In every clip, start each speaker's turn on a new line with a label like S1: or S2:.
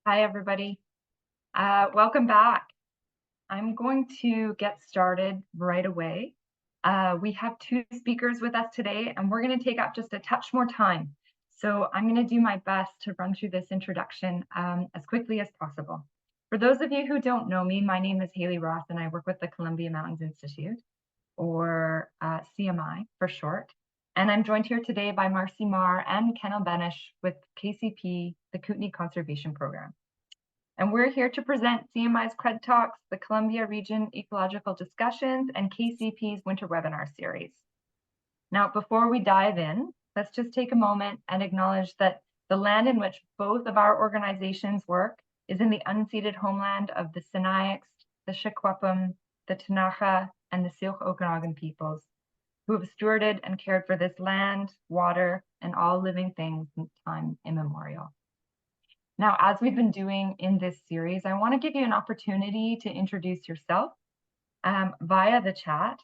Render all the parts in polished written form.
S1: Hi, everybody. Welcome back. I'm going to get started right away. We have two speakers with us today, and we're going to take up just a touch more time. So I'm going to do my best to run through this introduction as quickly as possible. For those of you who don't know me, my name is Haley Roth, and I work with the Columbia Mountains Institute, or CMI for short. And I'm joined here today by Marcy Marr and Kennel Benish with KCP, the Kootenay Conservation Program. And we're here to present CMI's Cred Talks, the Columbia Region Ecological Discussions, and KCP's Winter Webinar Series. Now, before we dive in, let's just take a moment and acknowledge that the land in which both of our organizations work is in the unceded homeland of the Sinixt, the Shickwapum, the Tanaha, and the Syilx Okanagan peoples, who have stewarded and cared for this land, water, and all living things since time immemorial. Now, as we've been doing in this series, I want to give you an opportunity to introduce yourself via the chat,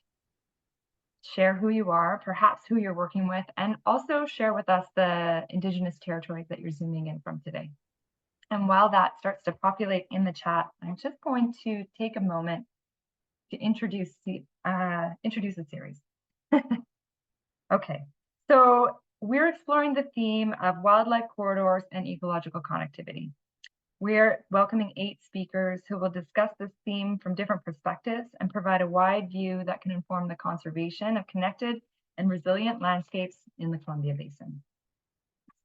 S1: share who you are, perhaps who you're working with, and also share with us the Indigenous territories that you're zooming in from today. And while that starts to populate in the chat, I'm just going to take a moment to introduce the series. Okay, so we're exploring the theme of wildlife corridors and ecological connectivity. We're welcoming 8 speakers who will discuss this theme from different perspectives and provide a wide view that can inform the conservation of connected and resilient landscapes in the Columbia Basin.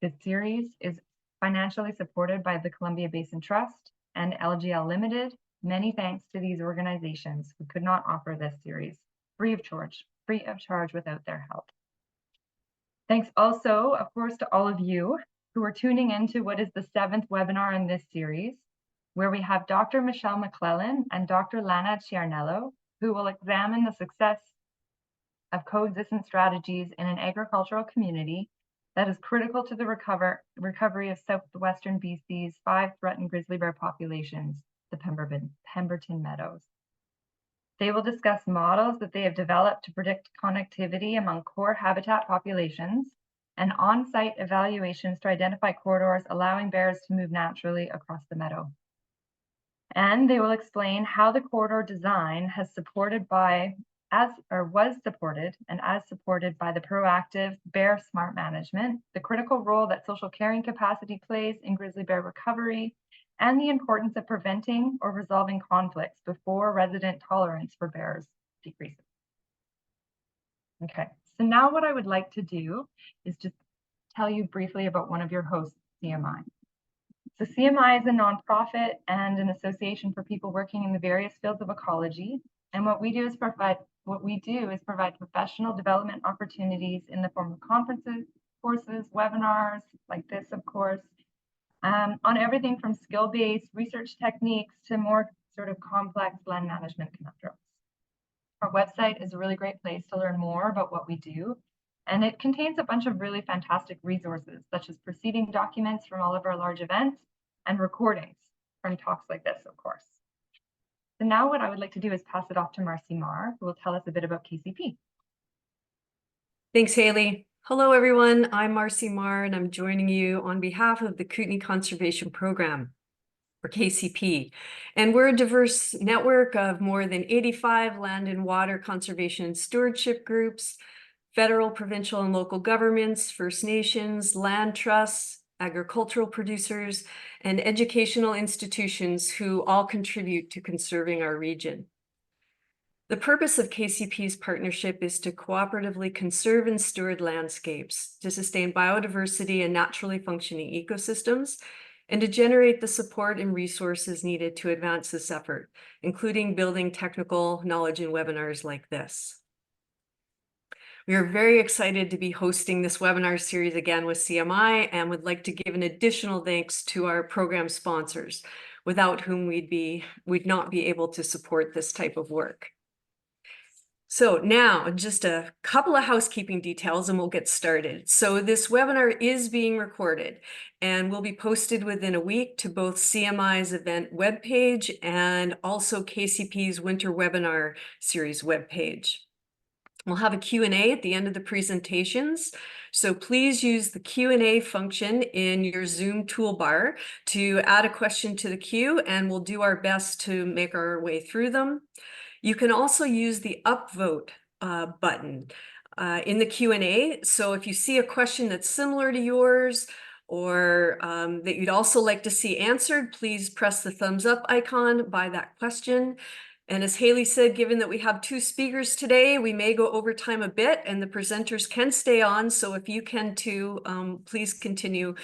S1: This series is financially supported by the Columbia Basin Trust and LGL Limited. Many thanks to these organizations who could not offer this series free of charge without their help. Thanks also, of course, to all of you who are tuning into what is the 7th webinar in this series, where we have Dr. Michelle McLellan and Dr. Lana Ciarniello, who will examine the success of coexistence strategies in an agricultural community that is critical to the recovery of southwestern BC's 5 threatened grizzly bear populations, the Pemberton Meadows. They will discuss models that they have developed to predict connectivity among core habitat populations and on-site evaluations to identify corridors allowing bears to move naturally across the meadow. And they will explain how the corridor design was supported by the proactive bear smart management, the critical role that social carrying capacity plays in grizzly bear recovery, and the importance of preventing or resolving conflicts before resident tolerance for bears decreases. Okay, so now what I would like to do is just tell you briefly about one of your hosts, CMI. So CMI is a nonprofit and an association for people working in the various fields of ecology. And what we do is provide professional development opportunities in the form of conferences, courses, webinars, like this, of course, on everything from skill-based research techniques to more sort of complex land management conundrums. Our website is a really great place to learn more about what we do, and it contains a bunch of really fantastic resources, such as proceeding documents from all of our large events and recordings from talks like this, of course. So now what I would like to do is pass it off to Marcy Marr, who will tell us a bit about KCP.
S2: Thanks, Haley. Hello, everyone. I'm Marcy Marr, and I'm joining you on behalf of the Kootenay Conservation Program, or KCP. And we're a diverse network of more than 85 land and water conservation and stewardship groups, federal, provincial, and local governments, First Nations, land trusts, agricultural producers, and educational institutions who all contribute to conserving our region. The purpose of KCP's partnership is to cooperatively conserve and steward landscapes, to sustain biodiversity and naturally functioning ecosystems, and to generate the support and resources needed to advance this effort, including building technical knowledge and webinars like this. We are very excited to be hosting this webinar series again with CMI and would like to give an additional thanks to our program sponsors, without whom we'd not be able to support this type of work. So now just a couple of housekeeping details and we'll get started. So this webinar is being recorded and will be posted within a week to both CMI's event webpage and also KCP's Winter Webinar Series webpage. We'll have a Q&A at the end of the presentations. So please use the Q&A function in your Zoom toolbar to add a question to the queue, and we'll do our best to make our way through them. You can also use the upvote button in the Q&A. So if you see a question that's similar to yours, or that you'd also like to see answered, please press the thumbs up icon by that question. And as Haley said, given that we have 2 speakers today, we may go over time a bit and the presenters can stay on. So if you can too, please continue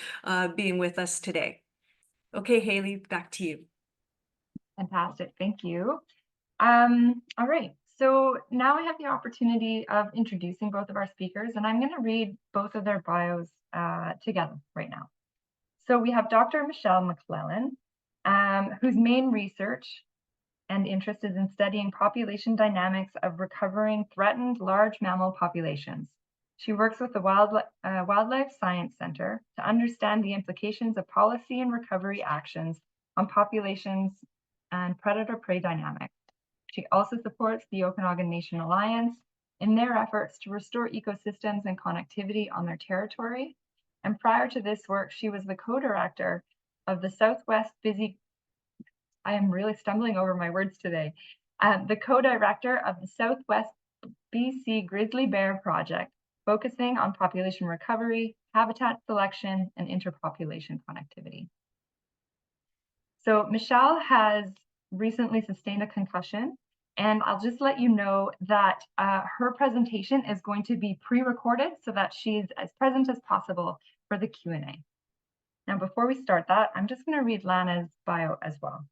S2: being with us today. Okay, Haley, back to you.
S1: Fantastic, thank you. All right, so now I have the opportunity of introducing both of our speakers, and I'm going to read both of their bios together right now. So we have Dr. Michelle McLellan, whose main research and interest is in studying population dynamics of recovering threatened large mammal populations. She works with the Wildlife Science Center to understand the implications of policy and recovery actions on populations and predator-prey dynamics. She also supports the Okanagan Nation Alliance in their efforts to restore ecosystems and connectivity on their territory. And prior to this work, she was the co-director of the Southwest Busy, I am really stumbling over my words today, the co-director of the Southwest BC Grizzly Bear Project, focusing on population recovery, habitat selection, and interpopulation connectivity. So Michelle has recently sustained a concussion, and I'll just let you know that her presentation is going to be pre-recorded so that she's as present as possible for the Q&A. Now, before we start that, I'm just going to read Lana's bio as well.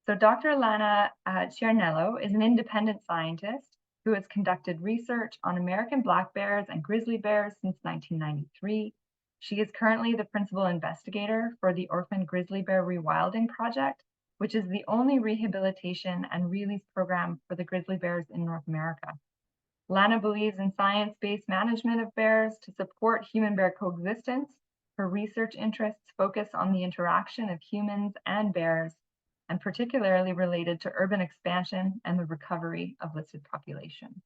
S1: So Dr. Lana Ciarniello is an independent scientist who has conducted research on American black bears and grizzly bears since 1993. She is currently the principal investigator for the Orphan Grizzly Bear Rewilding Project, which is the only rehabilitation and release program for the grizzly bears in North America. Lana believes in science-based management of bears to support human-bear coexistence. Her research interests focus on the interaction of humans and bears, and particularly related to urban expansion and the recovery of listed population.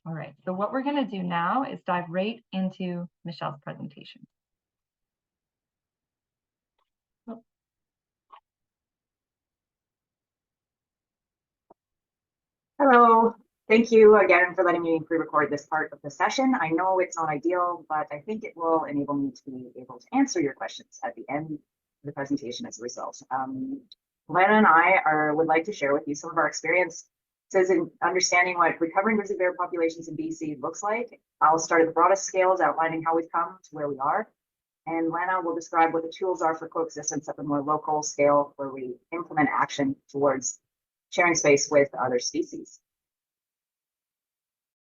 S1: All right, so what we're going to do now is dive right into Michelle's presentation.
S3: Hello, thank you again for letting me pre-record this part of the session. I know it's not ideal, but I think it will enable me to be able to answer your questions at the end of the presentation as a result. Lana and I would like to share with you some of our experiences in understanding what recovering grizzly bear populations in BC looks like. I'll start at the broadest scales, outlining how we've come to where we are. And Lana will describe what the tools are for coexistence at the more local scale, where we implement action towards sharing space with other species.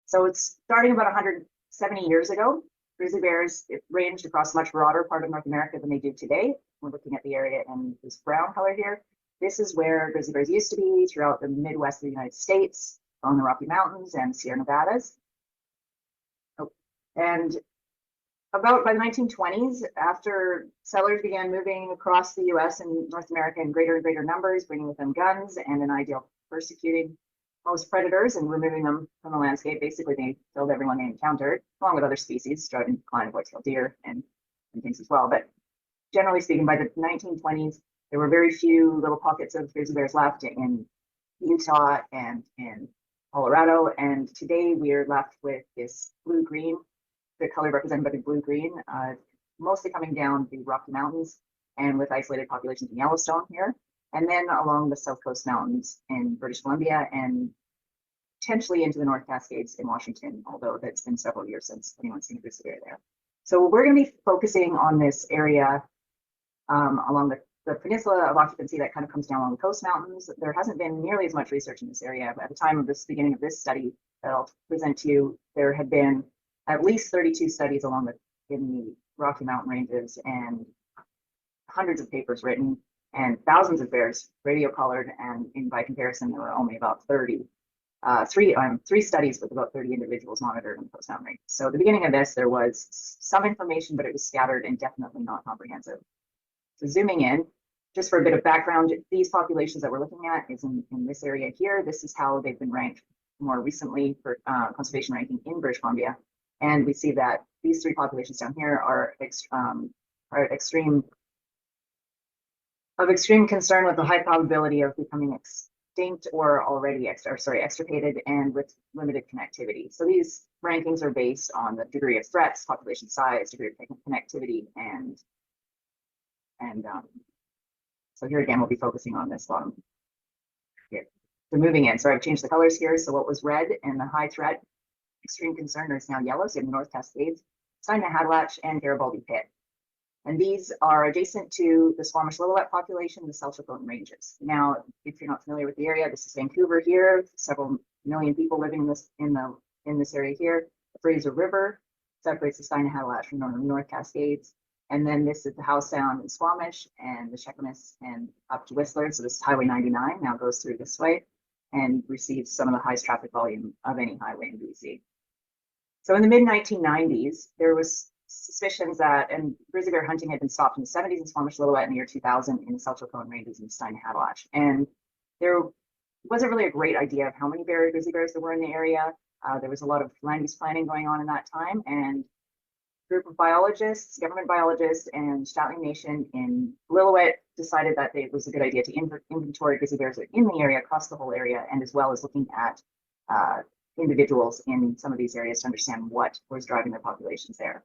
S3: So it's starting about 170 years ago. Grizzly bears ranged across a much broader part of North America than they do today. We're looking at the area in this brown color here. This is where grizzly bears used to be throughout the Midwest of the United States, along the Rocky Mountains and Sierra Nevadas. And about by the 1920s, after settlers began moving across the US and North America in greater and greater numbers, bringing with them guns and an idea of persecuting most predators and removing them from the landscape, basically they killed everyone they encountered, along with other species, driving decline of white-tailed deer and things as well. But generally speaking, by the 1920s, there were very few little pockets of grizzly bears left in Utah and in Colorado. And today we are left with this blue-green, the color represented by the blue-green, mostly coming down the Rocky Mountains and with isolated populations in Yellowstone here, and then along the South Coast Mountains in British Columbia and potentially into the North Cascades in Washington, although that's been several years since anyone's seen a grizzly bear there. So we're going to be focusing on this area along the peninsula of occupancy that kind of comes down along the Coast Mountains. There hasn't been nearly as much research in this area. At the time of this beginning of this study that I'll present to you, there had been at least 32 studies in the Rocky Mountain ranges and hundreds of papers written and thousands of bears radio collared, and by comparison, there were only about 30. Three studies with about 30 individuals monitored in the Coast Mountain range. So at the beginning of this, there was some information, but it was scattered and definitely not comprehensive. So zooming in, just for a bit of background, these populations that we're looking at is in this area here. This is how they've been ranked more recently for conservation ranking in British Columbia. And we see that these three populations down here are extreme concern with the high probability of becoming extinct or already extirpated and with limited connectivity. So these rankings are based on the degree of threats, population size, degree of connectivity, and so here again, we'll be focusing on this bottom here. So moving in, so I've changed the colors here. So what was red and the high threat, extreme concern, is now yellow. So you have the North Cascades, Stein-Hattelatch, and Garibaldi Pit. And these are adjacent to the Squamish-Lillooet population, the Selkirkwood Ranges. Now, if you're not familiar with the area, this is Vancouver here, several million people living in this area here. The Fraser River separates the Stein-Hattelatch from the North Cascades. And then this is the Howe Sound in Squamish and the Cheakamus and up to Whistler. So this is Highway 99 now goes through this way and receives some of the highest traffic volume of any highway in BC. So in the mid-1990s, there was suspicions that, and grizzly bear hunting had been stopped in the 70s in Squamish-Lillooet in the year 2000 in the Selkirkwood Ranges and Stein-Hattelatch. And there wasn't really a great idea of how many grizzly bears there were in the area. There was a lot of land use planning going on in that time, and group of biologists, government biologists, and Statling Nation in Lillooet decided that it was a good idea to inventory grizzly bears in the area, across the whole area, and as well as looking at individuals in some of these areas to understand what was driving their populations there.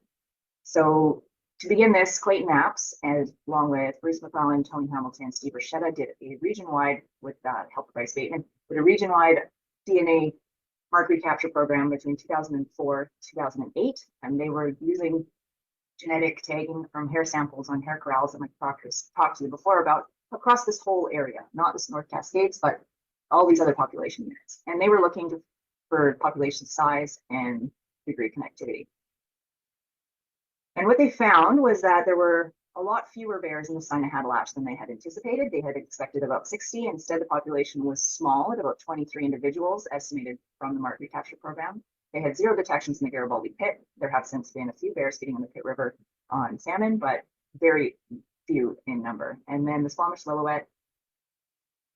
S3: So to begin this, Clayton Apps, and along with Bruce McLellan, Tony Hamilton, and Steve Rochetta, did a region-wide, with help by Bateman, did a region-wide DNA mark recapture program between 2004 2008, and they were using genetic tagging from hair samples on hair corrals that my doctors talked to you before about across this whole area, not this North Cascades, but all these other population units. And they were looking for population size and degree of connectivity. And what they found was that there were a lot fewer bears in the Stein-Hattelatch than they had anticipated. They had expected about 60. Instead, the population was small at about 23 individuals estimated from the mark recapture program. They had 0 detections in the Garibaldi Pit. There have since been a few bears feeding in the Pit River on salmon, but very few in number. And then the Squamish-Lillooet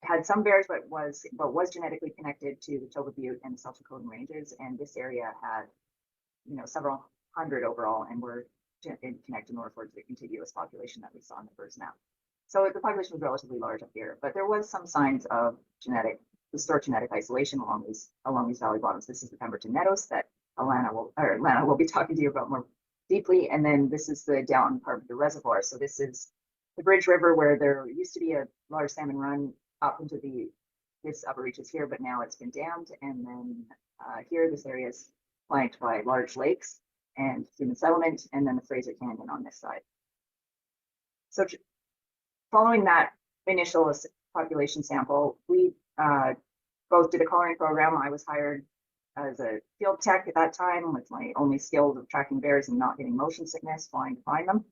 S3: had some bears, but was genetically connected to the Toba Butte and the Selkirkwood Ranges. And this area had, several hundred overall, and were connected northward to the contiguous population that we saw in the first map. So the population was relatively large up here, but there was some signs of historic genetic isolation along these valley bottoms. This is the Pemberton Meadows that Lana will be talking to you about more deeply. And then this is the down part of the reservoir. So this is the Bridge River, where there used to be a large salmon run up into this upper reaches here, but now it's been dammed. And then here, this area is flanked by large lakes and human settlement, and then the Fraser Canyon on this side. So following that initial population sample, we both did a coloring program. I was hired as a field tech at that time with my only skills of tracking bears and not getting motion sickness, flying to find them.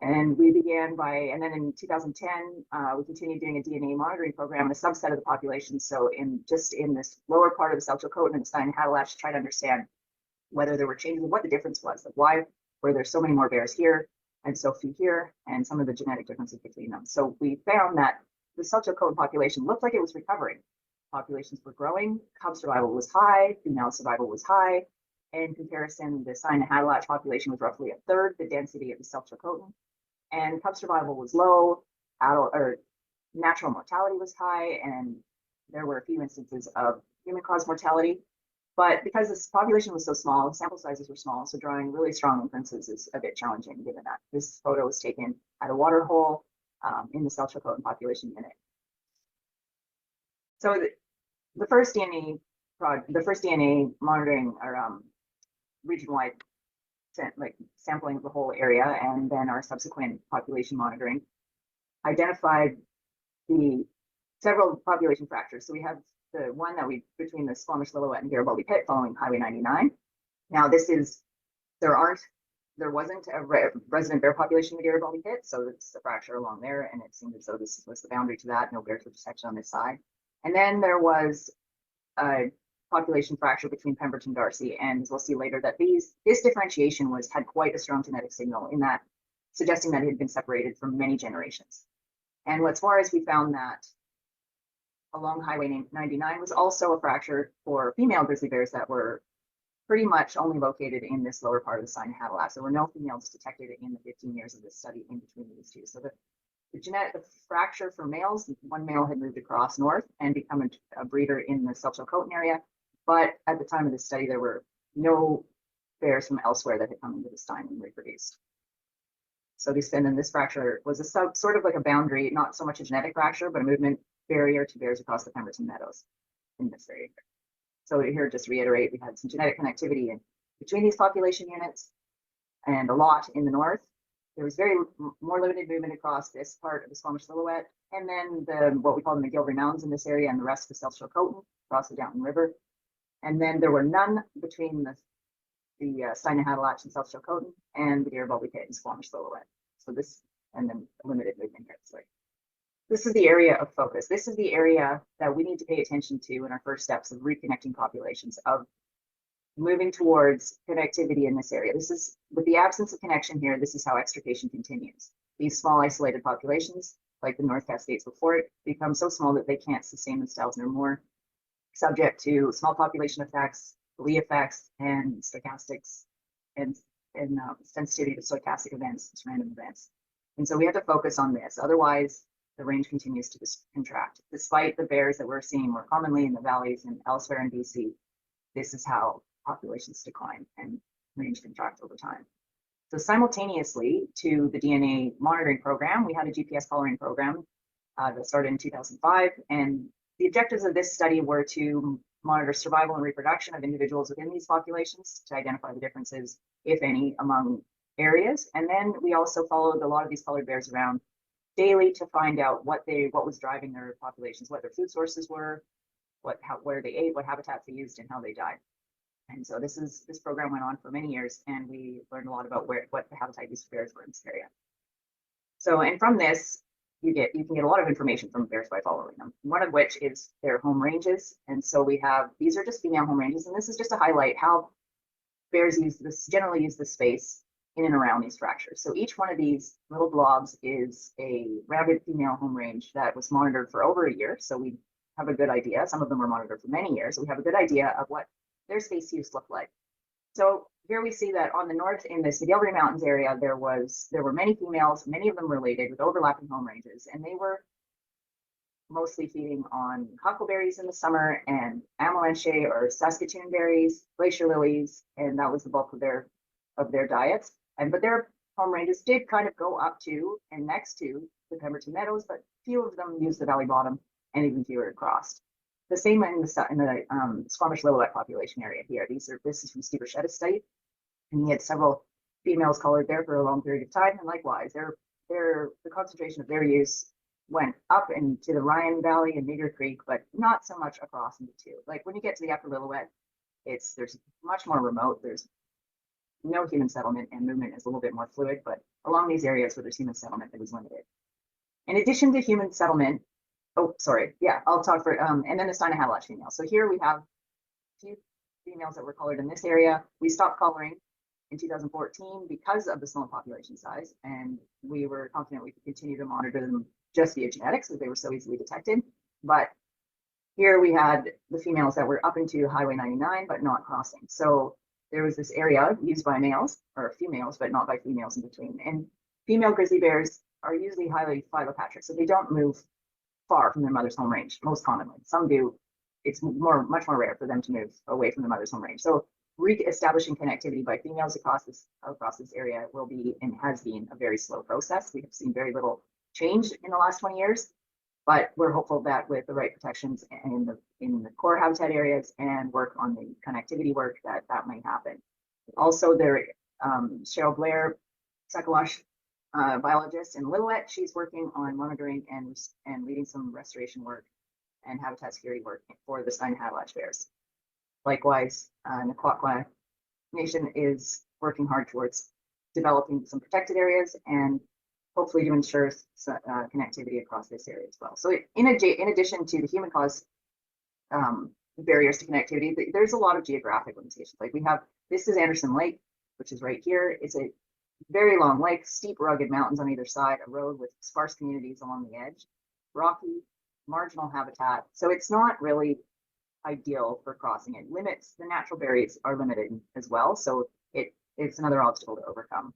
S3: And we began and then in 2010, we continued doing a DNA monitoring program in a subset of the population. So in this lower part of the Selkirkwood and Stein-Hattelatch, to try to understand whether there were changes, what the difference was, like why were there so many more bears here and so few here, and some of the genetic differences between them. So we found that the Selkirkwood population looked like it was recovering. Populations were growing, cub survival was high, female survival was high. In comparison, the Stein-Hattelatch population was roughly a third the density of the Selkirkwood, and cub survival was low, natural mortality was high, and there were a few instances of human-caused mortality. But because this population was so small, sample sizes were small, so drawing really strong inferences is a bit challenging given that this photo was taken at a water hole in the Selkirkwood population unit. So the first DNA monitoring or region-wide sampling of the whole area, and then our subsequent population monitoring identified the several population fractures. So we have the one that between the Squamish-Lillooet and Garibaldi Pit following Highway 99. Now there wasn't a resident bear population in the Garibaldi Pit, so it's a fracture along there, and it seemed as though this was the boundary to that. No bears were detected on this side. And then there was a population fracture between Pemberton and Darcy, and we'll see later that this differentiation had quite a strong genetic signal in that, suggesting that it had been separated from many generations. And what's more is we found that along Highway 99 was also a fracture for female grizzly bears that were pretty much only located in this lower part of the Sinai-Hadelach. There were no females detected in the 15 years of this study in between these two. So the fracture for males, one male had moved across north and become a breeder in the Selchow-Coton area. But at the time of this study, there were no bears from elsewhere that had come into this time and reproduced. So this fracture was a sort of like a boundary, not so much a genetic fracture, but a movement barrier to bears across the Pemberton Meadows in this area. So here, just reiterate, we had some genetic connectivity in between these population units and a lot in the north. There was more limited movement across this part of the Squamish Silhouette, and then what we call the McGilvery Mountains in this area and the rest of the Selchow-Coton across the Downton River. And then there were none between the Sinai-Hadelach and Selchow-Coton and the Garibaldi Pit and Squamish Silhouette. So this, and then limited movement here. So this is the area of focus. This is the area that we need to pay attention to in our first steps of reconnecting populations, of moving towards connectivity in this area. This is, with the absence of connection here, this is how extirpation continues. These small isolated populations, like the North Cascades before it, become so small that they can't sustain themselves and are more subject to small population effects, Lee effects, and stochastics, and sensitivity to stochastic events, to random events. And so we have to focus on this. Otherwise, the range continues to contract. Despite the bears that we're seeing more commonly in the valleys and elsewhere in BC, this is how populations decline and range contract over time. So simultaneously to the DNA monitoring program, we had a GPS collaring program that started in 2005. And the objectives of this study were to monitor survival and reproduction of individuals within these populations to identify the differences, if any, among areas. And then we also followed a lot of these collared bears around daily to find out what was driving their populations, what their food sources were, where they ate, what habitats they used, and how they died. And so this program went on for many years, and we learned a lot about what the habitat use for bears were in this area. So, and from this, you can get a lot of information from bears by following them. One of which is their home ranges. And so these are just female home ranges, and this is just to highlight how bears generally use this space in and around these fractures. So each one of these little blobs is a rabid female home range that was monitored for over a year. So we have a good idea. Some of them were monitored for many years. So we have a good idea of what their space use looked like. So here we see that on the north in this McGilvery Mountains area, there were many females, many of them related with overlapping home ranges, and they were mostly feeding on huckleberries in the summer and amalanche or Saskatoon berries, glacier lilies, and that was the bulk of their diets. But their home ranges did kind of go up to and next to the Pemberton Meadows, but few of them used the valley bottom, and even fewer crossed. The same in the Squamish Silhouette population area here. This is from Steve Rochetta's study, and he had several females collared there for a long period of time, and likewise, the concentration of their use went up into the Ryan Valley and Meager Creek, but not so much across into two. Like when you get to the Upper Lillooet, there's much more remote. There's no human settlement, and movement is a little bit more fluid, but along these areas where there's human settlement, it was limited. In addition to human settlement, I'll talk for, and then the Sinai-Hadelach female. So here we have a few females that were collared in this area. We stopped collaring in 2014 because of the small population size, and we were confident we could continue to monitor them just via genetics because they were so easily detected. But here we had the females that were up into Highway 99, but not crossing. So there was this area used by males, or a few males, but not by females in between. And female grizzly bears are usually highly philopatric, so they don't move far from their mother's home range, most commonly. Some do. It's much more rare for them to move away from the mother's home range. So re-establishing connectivity by females across this area will be, and has been, a very slow process. We have seen very little change in the last 20 years, but we're hopeful that with the right protections in the core habitat areas and work on the connectivity work, that might happen. Also, Cheryl Blair, Sacawash biologist in Lillooet, she's working on monitoring and leading some restoration work and habitat security work for the Sinai-Hadelach bears. Likewise, Naquaqua Nation is working hard towards developing some protected areas and hopefully to ensure connectivity across this area as well. So in addition to the human caused barriers to connectivity, there's a lot of geographic limitations. Like this is Anderson Lake, which is right here. It's a very long lake, steep rugged mountains on either side, a road with sparse communities along the edge, rocky, marginal habitat. So it's not really ideal for crossing. It limits, the natural berries are limited as well. So it's another obstacle to overcome.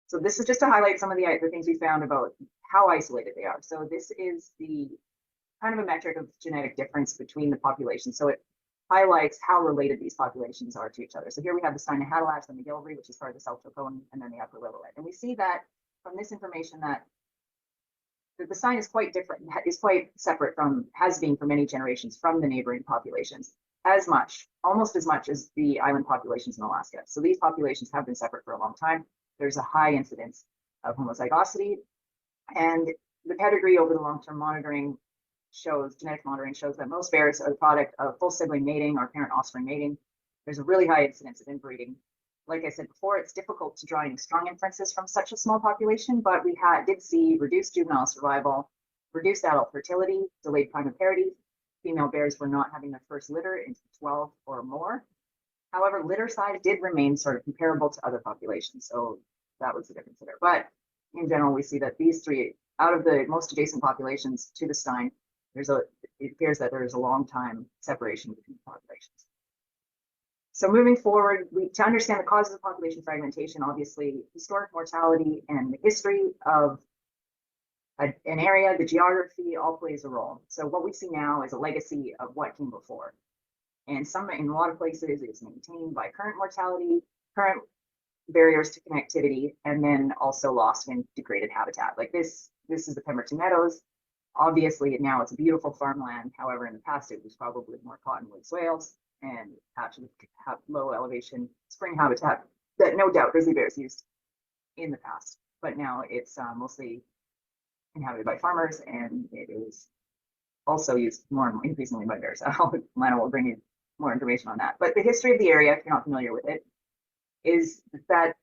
S3: So this is just to highlight some of the things we found about how isolated they are. So this is the kind of a metric of genetic difference between the populations. So it highlights how related these populations are to each other. So here we have the Cynohatalax and the McGillivray, which is part of the South Tocone, and then the Upper Lillooet. And we see that from this information that the sign is quite different, is quite separate from, has been for many generations from the neighboring populations, as much, almost as much as the island populations in Alaska. So these populations have been separate for a long time. There's a high incidence of homozygosity, and the pedigree over the long-term monitoring shows, genetic monitoring shows that most bears are the product of full sibling mating or parent offspring mating. There's a really high incidence of inbreeding. Like I said before, it's difficult to draw any strong inferences from such a small population, but we did see reduced juvenile survival, reduced adult fertility, delayed primiparity. Female bears were not having their first litter into 12 or more. However, litter size did remain sort of comparable to other populations. So that was the difference there. But in general, we see that these three, out of the most adjacent populations to the Stein, it appears that there is a long time separation between populations. So moving forward, to understand the causes of population fragmentation, obviously historic mortality and the history of an area, the geography all plays a role. So what we see now is a legacy of what came before. And in a lot of places it's maintained by current mortality, current barriers to connectivity, and then also lost and degraded habitat. Like this is the Pemberton Meadows. Obviously now it's a beautiful farmland. However, in the past it was probably more cottonwood swales and actually have low elevation spring habitat that no doubt grizzly bears used in the past, but now it's mostly inhabited by farmers, and it is also used more and more increasingly by bears. Lana will bring you more information on that. But the history of the area, if you're not familiar with it, is that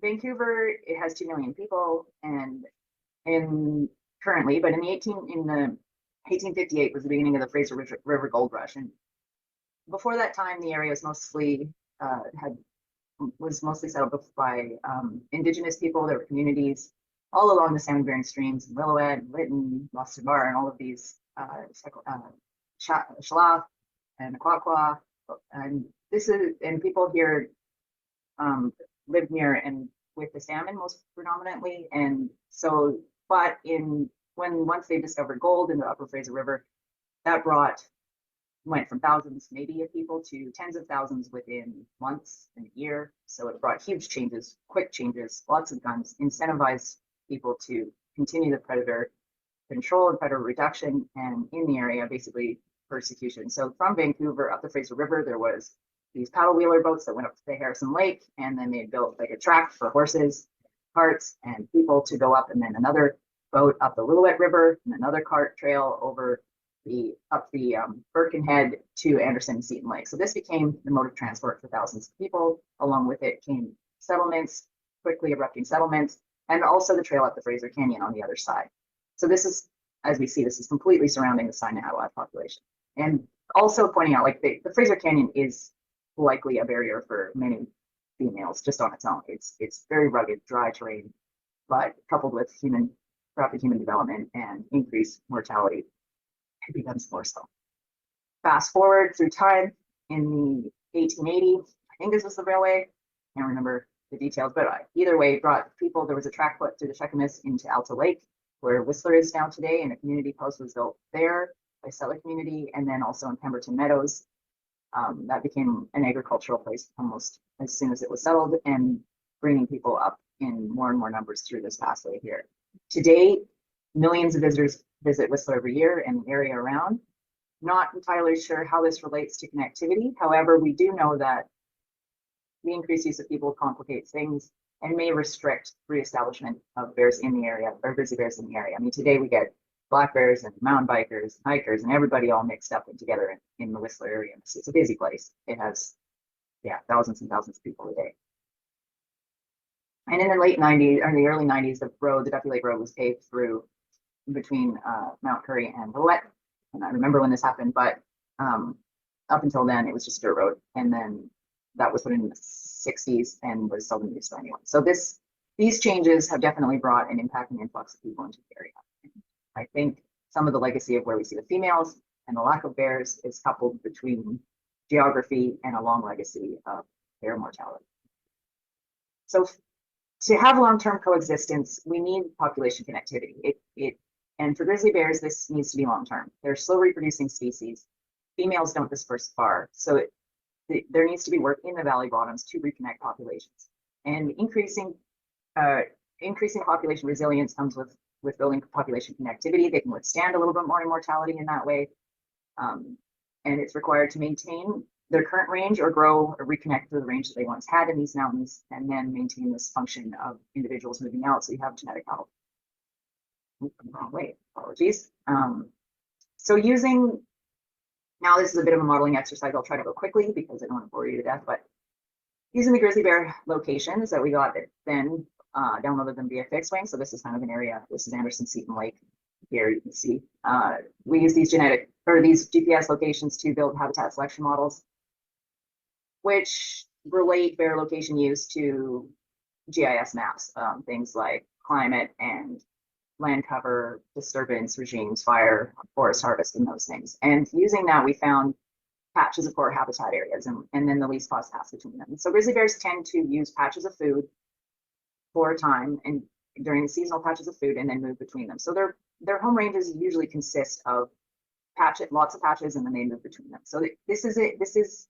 S3: Vancouver, it has 2 million people, and currently, but in the 1858 was the beginning of the Fraser River Gold Rush, and before that time, the area was mostly settled by Indigenous people. There were communities all along the salmon-bearing streams, Lillooet, Lytton, Lost Bar, and all of these Shalaf and Aquaqua, and people here lived near and with the salmon most predominantly, and so, but once they discovered gold in the Upper Fraser River, that went from thousands maybe of people to tens of thousands within months and a year. So it brought huge changes, quick changes, lots of guns, incentivized people to continue the predator control and predator reduction, and in the area, basically persecution. So from Vancouver up the Fraser River, there was these paddle wheeler boats that went up to the Harrison Lake, and then they built like a track for horses, carts, and people to go up, and then another boat up the Lillooet River, and another cart trail up the Birkenhead to Anderson and Seton Lake. So this became the mode of transport for thousands of people. Along with it came settlements, quickly erupting settlements, and also the trail up the Fraser Canyon on the other side. So this is, as we see, this is completely surrounding the Cynohatalax population. And also pointing out, like the Fraser Canyon is likely a barrier for many females just on its own. It's very rugged, dry terrain, but coupled with rapid human development and increased mortality, it becomes more so. Fast forward through time, in the 1880, I think this was the railway, I can't remember the details, but either way, brought people, there was a track put through the Cheakamus into Alta Lake, where Whistler is now today, and a community post was built there by settler community, and then also in Pemberton Meadows. That became an agricultural place almost as soon as it was settled, and bringing people up in more and more numbers through this pathway here. Today, millions of visitors visit Whistler every year and the area around. Not entirely sure how this relates to connectivity. However, we do know that the increased use of people complicates things and may restrict reestablishment of bears in the area, or grizzly bears in the area. I mean, today we get black bears and mountain bikers, hikers, and everybody all mixed up and together in the Whistler area. It's a busy place. It has, thousands and thousands of people a day. And in the late 90s, or in the early 90s, the Duffy Lake Road was paved through between Mount Currie and Lillooet. And I remember when this happened, but up until then, it was just a dirt road. And then that was put in the 60s and was seldom used by anyone. So these changes have definitely brought an impact and influx of people into the area. I think some of the legacy of where we see the females and the lack of bears is coupled between geography and a long legacy of bear mortality. So to have long-term coexistence, we need population connectivity. And for grizzly bears, this needs to be long-term. They're slow reproducing species. Females don't disperse far. So there needs to be work in the valley bottoms to reconnect populations. And increasing population resilience comes with building population connectivity. They can withstand a little bit more mortality in that way. And it's required to maintain their current range or grow or reconnect to the range that they once had in these mountains, and then maintain this function of individuals moving out so you have genetic health. Wrong way, apologies. So now this is a bit of a modeling exercise. I'll try to go quickly because I don't want to bore you to death, but using the grizzly bear locations that we got then downloaded them via fixed wing. So this is kind of an area, this is Anderson Seton Lake. Here you can see, we use these GPS locations to build habitat selection models, which relate bear location use to GIS maps, things like climate and land cover, disturbance regimes, fire, forest harvest, and those things. And using that, we found patches of core habitat areas and then the least cost paths between them. And so grizzly bears tend to use patches of food for a time and during the seasonal patches of food and then move between them. So their home ranges usually consist of lots of patches, and then they move between them. So this is,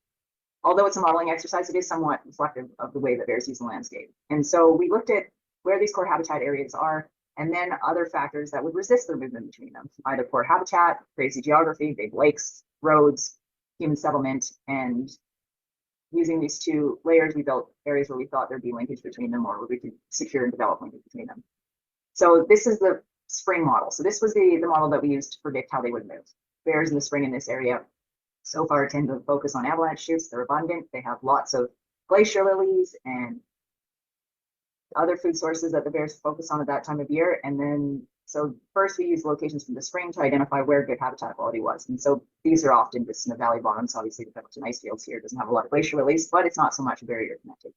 S3: although it's a modeling exercise, it is somewhat reflective of the way that bears use the landscape. And so we looked at where these core habitat areas are, and then other factors that would resist their movement between them, either poor habitat, crazy geography, big lakes, roads, human settlement, and using these two layers, we built areas where we thought there'd be linkage between them or where we could secure and develop linkage between them. So this is the spring model. So this was the model that we used to predict how they would move. Bears in the spring in this area so far tend to focus on avalanche shoots. They're abundant. They have lots of glacier lilies and other food sources that the bears focus on at that time of year. And then, so first we use locations from the spring to identify where good habitat quality was. And so these are often just in the valley bottoms. Obviously, the Pemberton ice fields here doesn't have a lot of glacier lilies, but it's not so much barrier connected.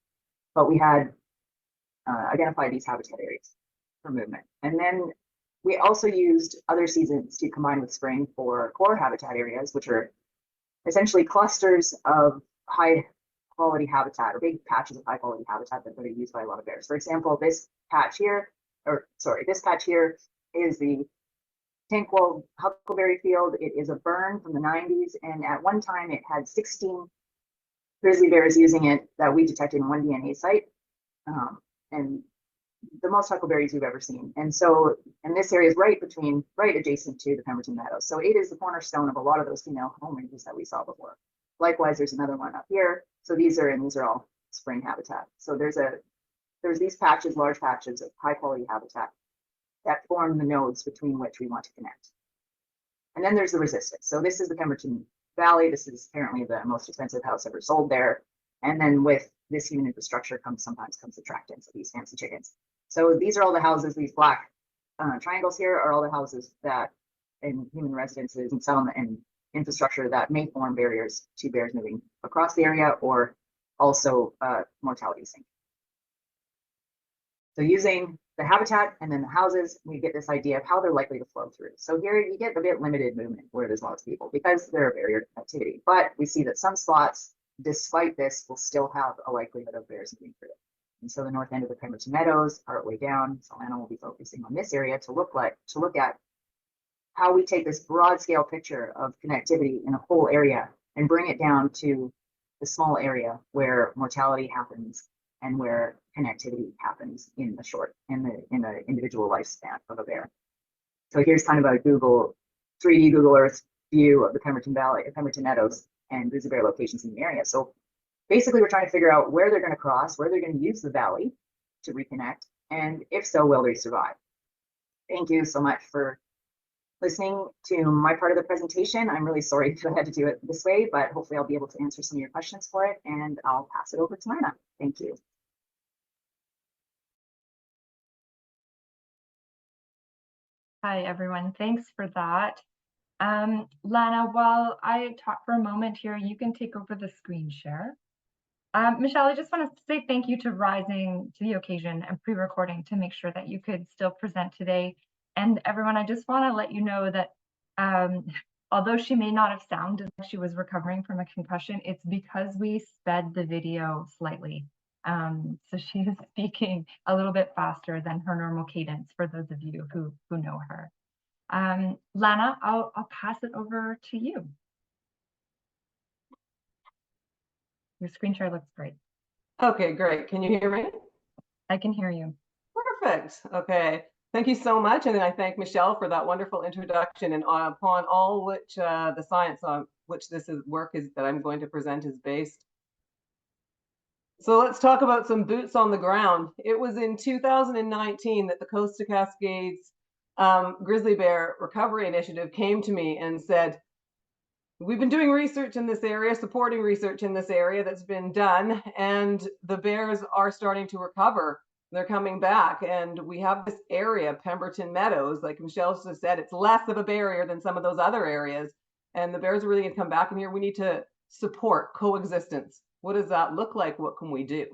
S3: But we had identified these habitat areas for movement. And then we also used other seasons to combine with spring for core habitat areas, which are essentially clusters of high quality habitat or big patches of high quality habitat that are used by a lot of bears. For example, this patch here is the Tankwell huckleberry field. It is a burn from the 90s, and at one time it had 16 grizzly bears using it that we detected in one DNA site, and the most huckleberries we've ever seen. And so, and this area is right adjacent to the Pemberton Meadows. So it is the cornerstone of a lot of those female home ranges that we saw before. Likewise, there's another one up here. So these are all spring habitat. So there's these patches, large patches of high quality habitat that form the nodes between which we want to connect. And then there's the resistance. So this is the Pemberton Valley. This is apparently the most expensive house ever sold there. And then with this human infrastructure sometimes comes attractants of these fancy chickens. So these are all the houses, these black triangles here are all the houses that in human residences and settlement and infrastructure that may form barriers to bears moving across the area or also mortality sink. So using the habitat and then the houses, we get this idea of how they're likely to flow through. So here you get a bit limited movement where there's lots of people because they're a barrier to connectivity. But we see that some spots, despite this, will still have a likelihood of bears moving through it. And so the north end of the Pemberton Meadows, partway down, so Lana will be focusing on this area to look at how we take this broad scale picture of connectivity in a whole area and bring it down to the small area where mortality happens and where connectivity happens in the individual lifespan of a bear. So here's kind of a 3D Google Earth view of the Pemberton Valley, Pemberton Meadows, and grizzly bear locations in the area. So basically, we're trying to figure out where they're going to cross, where they're going to use the valley to reconnect, and if so, will they survive? Thank you so much for listening to my part of the presentation. I'm really sorry that I had to do it this way, but hopefully I'll be able to answer some of your questions for it, and I'll pass it over to Lana. Thank you.
S1: Hi, everyone. Thanks for that. Lana, while I talk for a moment here, you can take over the screen share. Michelle, I just want to say thank you to rising to the occasion and pre-recording to make sure that you could still present today. And everyone, I just want to let you know that although she may not have sounded like she was recovering from a concussion, it's because we sped the video slightly. So she is speaking a little bit faster than her normal cadence, for those of you who know her. Lana, I'll pass it over to you. Your screen share looks great.
S4: Okay, great. Can you hear me?
S1: I can hear you.
S4: Perfect. Okay. Thank you so much. And I thank Michelle for that wonderful introduction, and upon all which the science on which this work is that I'm going to present is based. So let's talk about some boots on the ground. It was in 2019 that the Coast to Cascades Grizzly Bear Recovery Initiative came to me and said, we've been doing research in this area, supporting research in this area that's been done, and the bears are starting to recover. They're coming back, and we have this area, Pemberton Meadows, like Michelle just said, it's less of a barrier than some of those other areas, and the bears are really going to come back in here. We need to support coexistence. What does that look like? What can we do?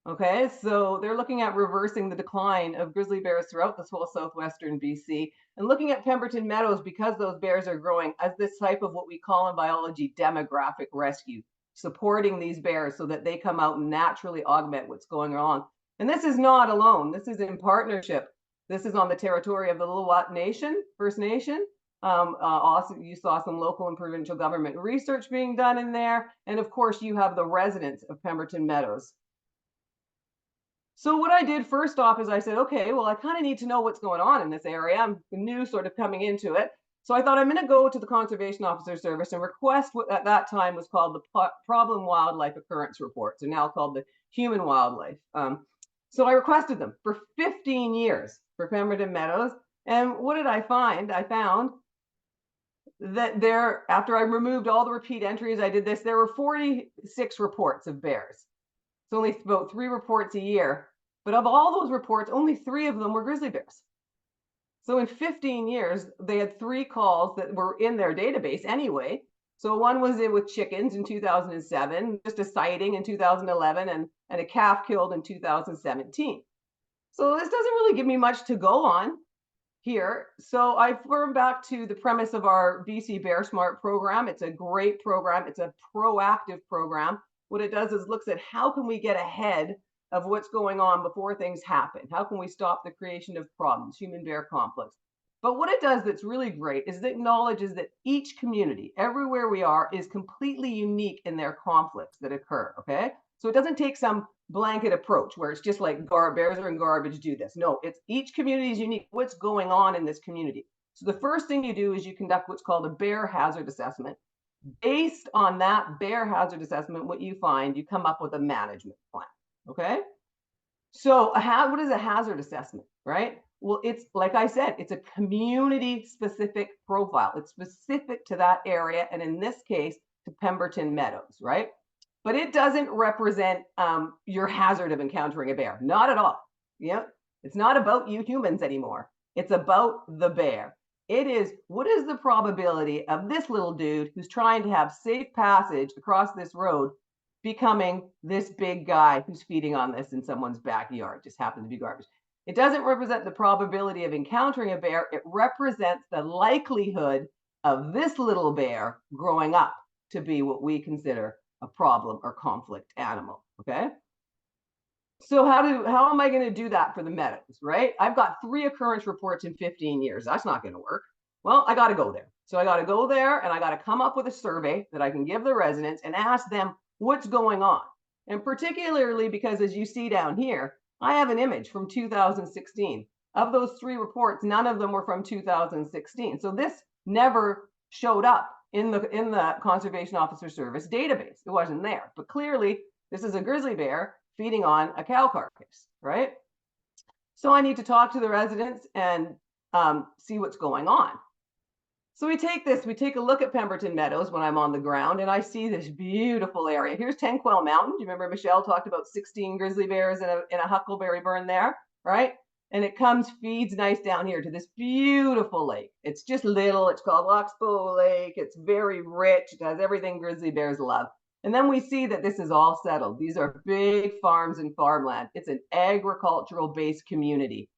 S4: Okay, so they're looking at reversing the decline of grizzly bears throughout this whole southwestern BC, and looking at Pemberton Meadows because those bears are growing as this type of what we call in biology demographic rescue, supporting these bears so that they come out and naturally augment what's going on. And this is not alone. This is in partnership. This is on the territory of the Lil'wat Nation, First Nation. Also, you saw some local and provincial government research being done in there. And of course, you have the residents of Pemberton Meadows. So what I did first off is I said, okay, well, I kind of need to know what's going on in this area. I'm new sort of coming into it. So I thought I'm going to go to the Conservation Officer Service and request what at that time was called the Problem Wildlife Occurrence Reports, and now called the Human Wildlife. So I requested them for 15 years for Pemberton Meadows. And what did I find? I found that there, after I removed all the repeat entries, I did this, there were 46 reports of bears. It's only about 3 reports a year. But of all those reports, only 3 of them were grizzly bears. So in 15 years, they had 3 calls that were in their database anyway. So one was in with chickens in 2007, just a sighting in 2011, and a calf killed in 2017. So this doesn't really give me much to go on here. So I refer back to the premise of our BC Bear Smart program. It's a great program. It's a proactive program. What it does is looks at how can we get ahead of what's going on before things happen? How can we stop the creation of problems, human-bear conflicts? But what it does that's really great is it acknowledges that each community, everywhere we are, is completely unique in their conflicts that occur, okay? So it doesn't take some blanket approach where it's just like bears are in garbage, do this. No, it's each community is unique. What's going on in this community? So the first thing you do is you conduct what's called a bear hazard assessment. Based on that bear hazard assessment, what you find, you come up with a management plan, okay? So what is a hazard assessment, right? Well, it's like I said, it's a community-specific profile. It's specific to that area, and in this case, to Pemberton Meadows, right? But it doesn't represent your hazard of encountering a bear, not at all. Yeah, it's not about you humans anymore. It's about the bear. It is, what is the probability of this little dude who's trying to have safe passage across this road becoming this big guy who's feeding on this in someone's backyard, just happens to be garbage. It doesn't represent the probability of encountering a bear. It represents the likelihood of this little bear growing up to be what we consider a problem or conflict animal, okay? So how am I going to do that for the meadows, right? I've got 3 occurrence reports in 15 years. That's not going to work. Well, I got to go there. So I got to go there and I got to come up with a survey that I can give the residents and ask them what's going on. And particularly because, as you see down here, I have an image from 2016. Of those 3 reports, none of them were from 2016. So this never showed up in the Conservation Officer Service database. It wasn't there. But clearly, this is a grizzly bear feeding on a cow carcass, right? So I need to talk to the residents and see what's going on. So we take a look at Pemberton Meadows when I'm on the ground, and I see this beautiful area. Here's Tenquel Mountain. Do you remember Michelle talked about 16 grizzly bears in a huckleberry burn there, right? And it feeds nice down here to this beautiful lake. It's just little, it's called Oxbow Lake. It's very rich, it has everything grizzly bears love. And then we see that this is all settled. These are big farms and farmland. It's an agricultural based community.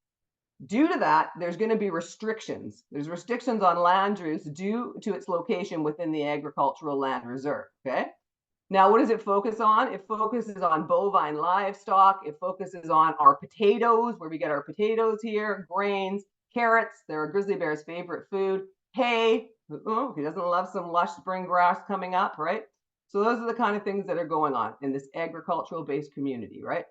S4: Due to that, there's going to be restrictions. There's restrictions on land use due to its location within the agricultural land reserve, okay? Now, what does it focus on? It focuses on bovine livestock. It focuses on our potatoes, where we get our potatoes here, grains, carrots. They're a grizzly bear's favorite food. Hay. Oh, he doesn't love some lush spring grass coming up, right? So those are the kind of things that are going on in this agricultural-based community, right?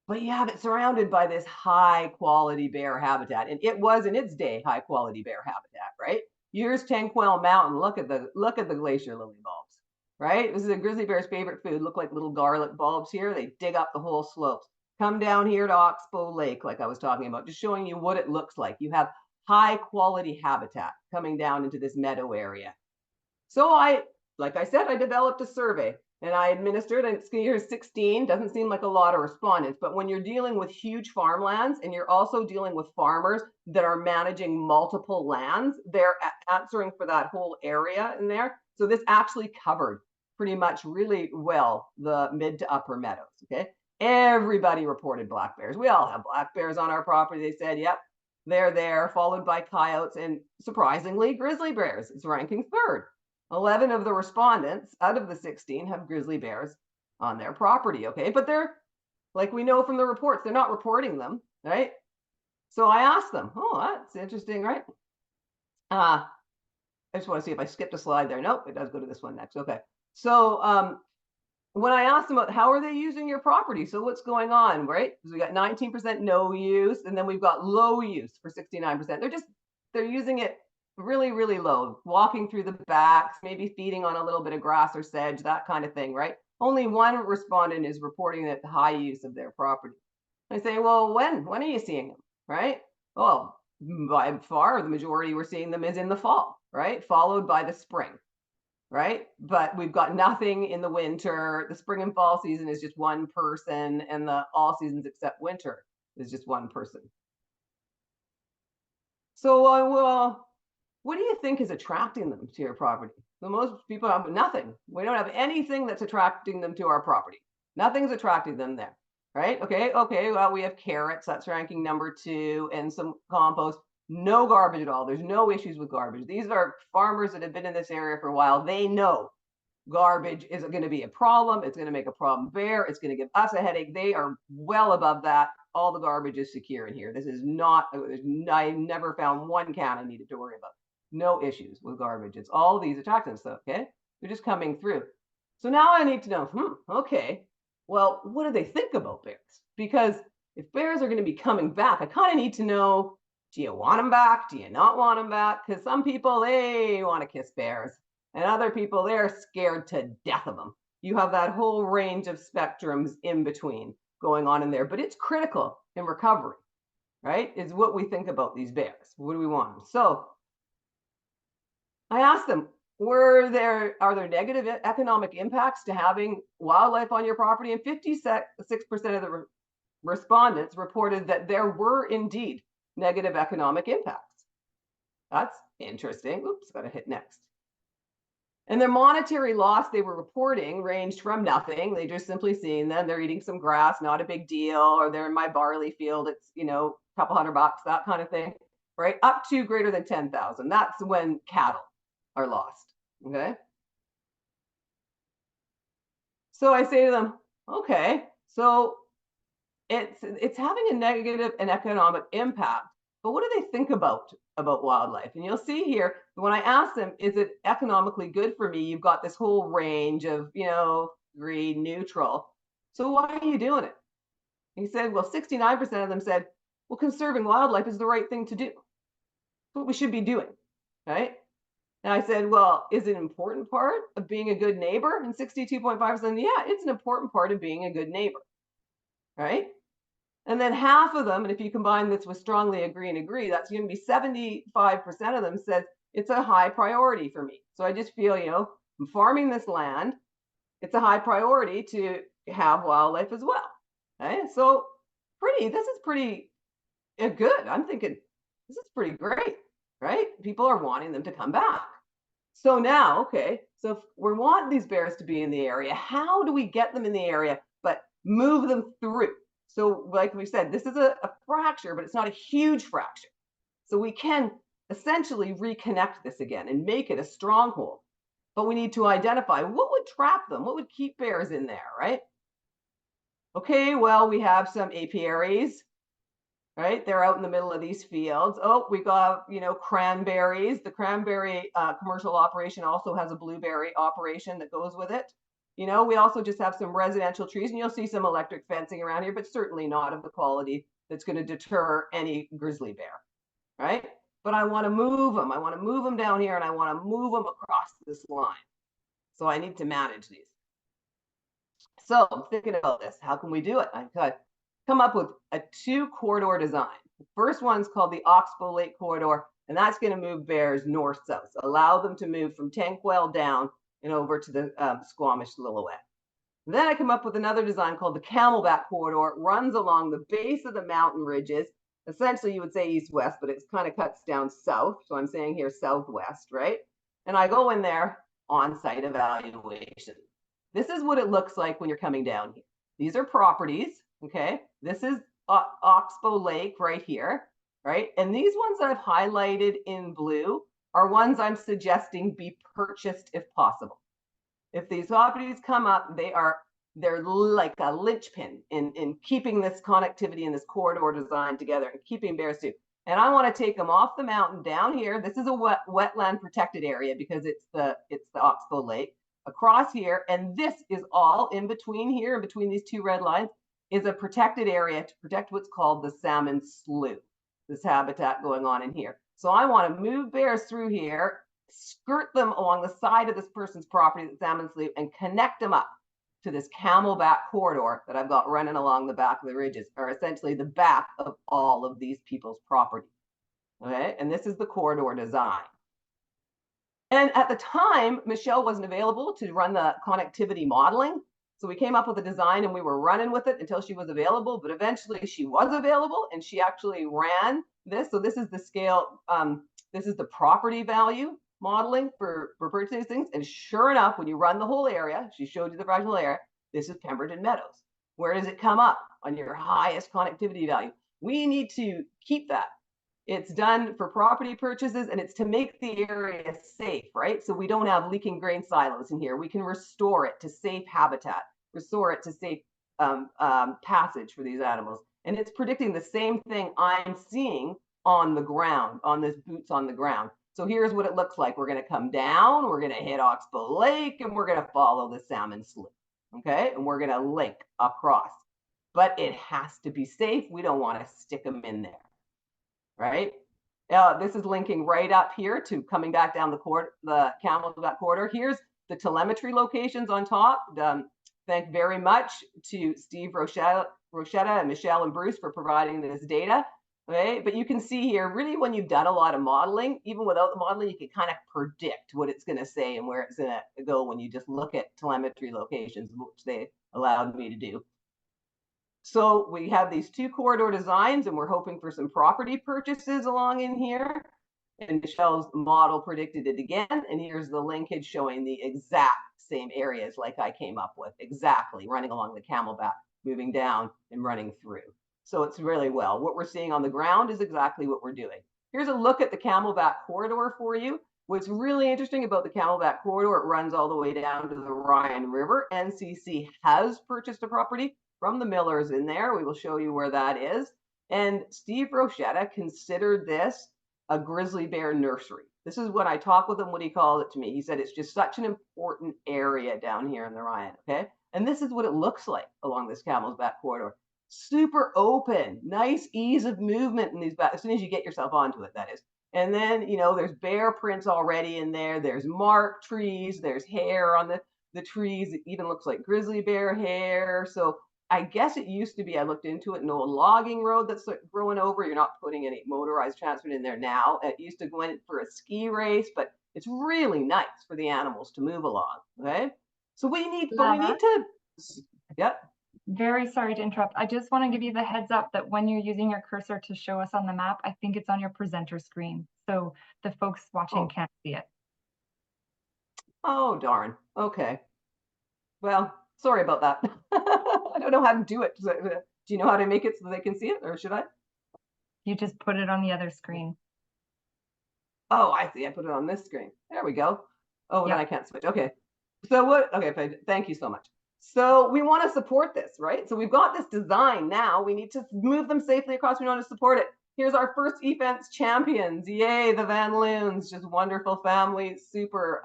S4: But you have it surrounded by this high quality bear habitat. And it was in its day high quality bear habitat, right? Here's Tenquel Mountain. Look at the glacier lily bulbs, right? This is a grizzly bear's favorite food. Look like little garlic bulbs here. They dig up the whole slopes. Come down here to Oxbow Lake, like I was talking about, just showing you what it looks like. You have high quality habitat coming down into this meadow area. So like I said, I developed a survey and I administered, and it's year 16, doesn't seem like a lot of respondents, but when you're dealing with huge farmlands and you're also dealing with farmers that are managing multiple lands, they're answering for that whole area in there. So this actually covered pretty much really well the mid to upper meadows, okay? Everybody reported black bears. We all have black bears on our property. They said, yep, they're there, followed by coyotes, and surprisingly, grizzly bears is ranking third. 11 of the respondents out of the 16 have grizzly bears on their property, okay? But they're, like we know from the reports, they're not reporting them, right? So I asked them, oh, that's interesting, right? I just want to see if I skipped a slide there. Nope, it does go to this one next, okay. So when I asked them about how are they using your property, so what's going on, right? Because we got 19% no use, and then we've got low use for 69%. They're using it really, really low, walking through the backs, maybe feeding on a little bit of grass or sedge, that kind of thing, right? Only one respondent is reporting that the high use of their property. I say, well, when are you seeing them, right? Well, by far, the majority we're seeing them is in the fall, right? Followed by the spring, right? But we've got nothing in the winter. The spring and fall season is just one person, and the all seasons except winter is just one person. So, what do you think is attracting them to your property? So most people have nothing. We don't have anything that's attracting them to our property. Nothing's attracting them there, right? Okay, well, we have carrots, that's ranking number 2, and some compost. No garbage at all. There's no issues with garbage. These are farmers that have been in this area for a while. They know garbage isn't going to be a problem. It's going to make a problem bear. It's going to give us a headache. They are well above that. All the garbage is secure in here. This is not, I never found one can I needed to worry about. No issues with garbage. It's all these attractants, okay? They're just coming through. So now I need to know, okay, well, what do they think about bears? Because if bears are going to be coming back, I kind of need to know, do you want them back? Do you not want them back? Because some people, they want to kiss bears. And other people, they're scared to death of them. You have that whole range of spectrums in between going on in there. But it's critical in recovery, right? Is what we think about these bears. What do we want them? So I asked them, are there negative economic impacts to having wildlife on your property? And 56% of the respondents reported that there were indeed negative economic impacts. That's interesting. Oops, got to hit next. And their monetary loss they were reporting ranged from nothing. They just simply seen them. They're eating some grass, not a big deal. Or they're in my barley field. It's, a couple $100, that kind of thing, right? Up to greater than 10,000. That's when cattle are lost, okay? So I say to them, okay, so it's having a negative and economic impact, but what do they think about wildlife? And you'll see here, when I ask them, is it economically good for me? You've got this whole range of, green, neutral. So why are you doing it? He said, well, 69% of them said, well, conserving wildlife is the right thing to do. It's what we should be doing, right? And I said, well, is it an important part of being a good neighbor? And 62.5%, yeah, it's an important part of being a good neighbor, right? And then half of them, and if you combine this with strongly agree, that's going to be 75% of them said it's a high priority for me. So I just feel, I'm farming this land. It's a high priority to have wildlife as well. Okay, so this is pretty good. I'm thinking this is pretty great, right? People are wanting them to come back. So now, okay, so if we want these bears to be in the area, how do we get them in the area, but move them through? So like we said, this is a fracture, but it's not a huge fracture. So we can essentially reconnect this again and make it a stronghold. But we need to identify what would trap them, what would keep bears in there, right? Okay, well, we have some apiaries, right? They're out in the middle of these fields. Oh, we got, cranberries. The cranberry commercial operation also has a blueberry operation that goes with it. We also just have some residential trees, and you'll see some electric fencing around here, but certainly not of the quality that's going to deter any grizzly bear, right? But I want to move them. I want to move them down here, and I want to move them across this line. So I need to manage these. So thinking about this, how can we do it? I could come up with a 2-corridor design. The first one's called the Oxbow Lake Corridor, and that's going to move bears north-south, so allow them to move from Tanquil down and over to the Squamish-Lillooet. Then I come up with another design called the Camelback Corridor. It runs along the base of the mountain ridges. Essentially, you would say east-west, but it kind of cuts down south. So I'm saying here southwest, right? And I go in there on-site evaluation. This is what it looks like when you're coming down here. These are properties, okay? This is Oxbow Lake right here, right? And these ones that I've highlighted in blue are ones I'm suggesting be purchased if possible. If these properties come up, they're like a linchpin in keeping this connectivity and this corridor design together and keeping bears safe. And I want to take them off the mountain down here. This is a wetland protected area because it's the Oxbow Lake. Across here, and this is all in between here, in between these two red lines, is a protected area to protect what's called the salmon slough, this habitat going on in here. So I want to move bears through here, skirt them along the side of this person's property, the salmon slough, and connect them up to this Camelback corridor that I've got running along the back of the ridges, or essentially the back of all of these people's property. Okay, and this is the corridor design. And at the time, Michelle wasn't available to run the connectivity modeling. So we came up with a design and we were running with it until she was available. But eventually she was available and she actually ran this. So this is the scale. This is the property value modeling for purchasing things. And sure enough, when you run the whole area, she showed you the fractional area. This is Pemberton Meadows. Where does it come up on your highest connectivity value? We need to keep that. It's done for property purchases and it's to make the area safe, right? So we don't have leaking grain silos in here. We can restore it to safe habitat, restore it to safe passage for these animals. And it's predicting the same thing I'm seeing on the ground, on this boots on the ground. So here's what it looks like. We're going to come down, we're going to hit Oxbow Lake, and we're going to follow the salmon slough, okay? And we're going to link across. But it has to be safe. We don't want to stick them in there. Right? This is linking right up here to coming back down the Camelback corridor. Here's the telemetry locations on top. Thank very much to Steve Rochetta and Michelle and Bruce for providing this data. Okay, but you can see here, really when you've done a lot of modeling, even without the modeling, you can kind of predict what it's going to say and where it's going to go when you just look at telemetry locations, which they allowed me to do. So we have these 2 corridor designs and we're hoping for some property purchases along in here. And Michelle's model predicted it again. And here's the linkage showing the exact same areas like I came up with, exactly running along the Camelback, moving down and running through. So it's really well. What we're seeing on the ground is exactly what we're doing. Here's a look at the Camelback corridor for you. What's really interesting about the Camelback corridor, it runs all the way down to the Ryan River. NCC has purchased a property from the Millers in there. We will show you where that is. And Steve Rochetta considered this a grizzly bear nursery. This is what I talked with him, what he called it to me. He said it's just such an important area down here in the Ryan, okay? And this is what it looks like along this Camelback corridor. Super open, nice ease of movement in these back, as soon as you get yourself onto it, that is. And then, there's bear prints already in there. There's marked trees. There's hair on the trees. It even looks like grizzly bear hair. So I guess it used to be, I looked into it, an old logging road that's growing over. You're not putting any motorized transport in there now. It used to go in for a ski race, but it's really nice for the animals to move along, okay? So we need to, yep.
S1: Very sorry to interrupt. I just want to give you the heads up that when you're using your cursor to show us on the map, I think it's on your presenter screen. So the folks watching can't see it.
S4: Oh, darn. Okay. Well, sorry about that. I don't know how to do it Do you know how to make it so they can see it, or should I?
S1: You just put it on the other screen.
S4: Oh, I see. I put it on this screen. There we go. Oh, then
S1: Yep.
S4: I can't switch. Okay. So what? Okay, thank you so much. So we want to support this, right? So we've got this design now. We need to move them safely across. We want to support it. Here's our first e-fence champions. Yay, the Van Loons, just wonderful family, super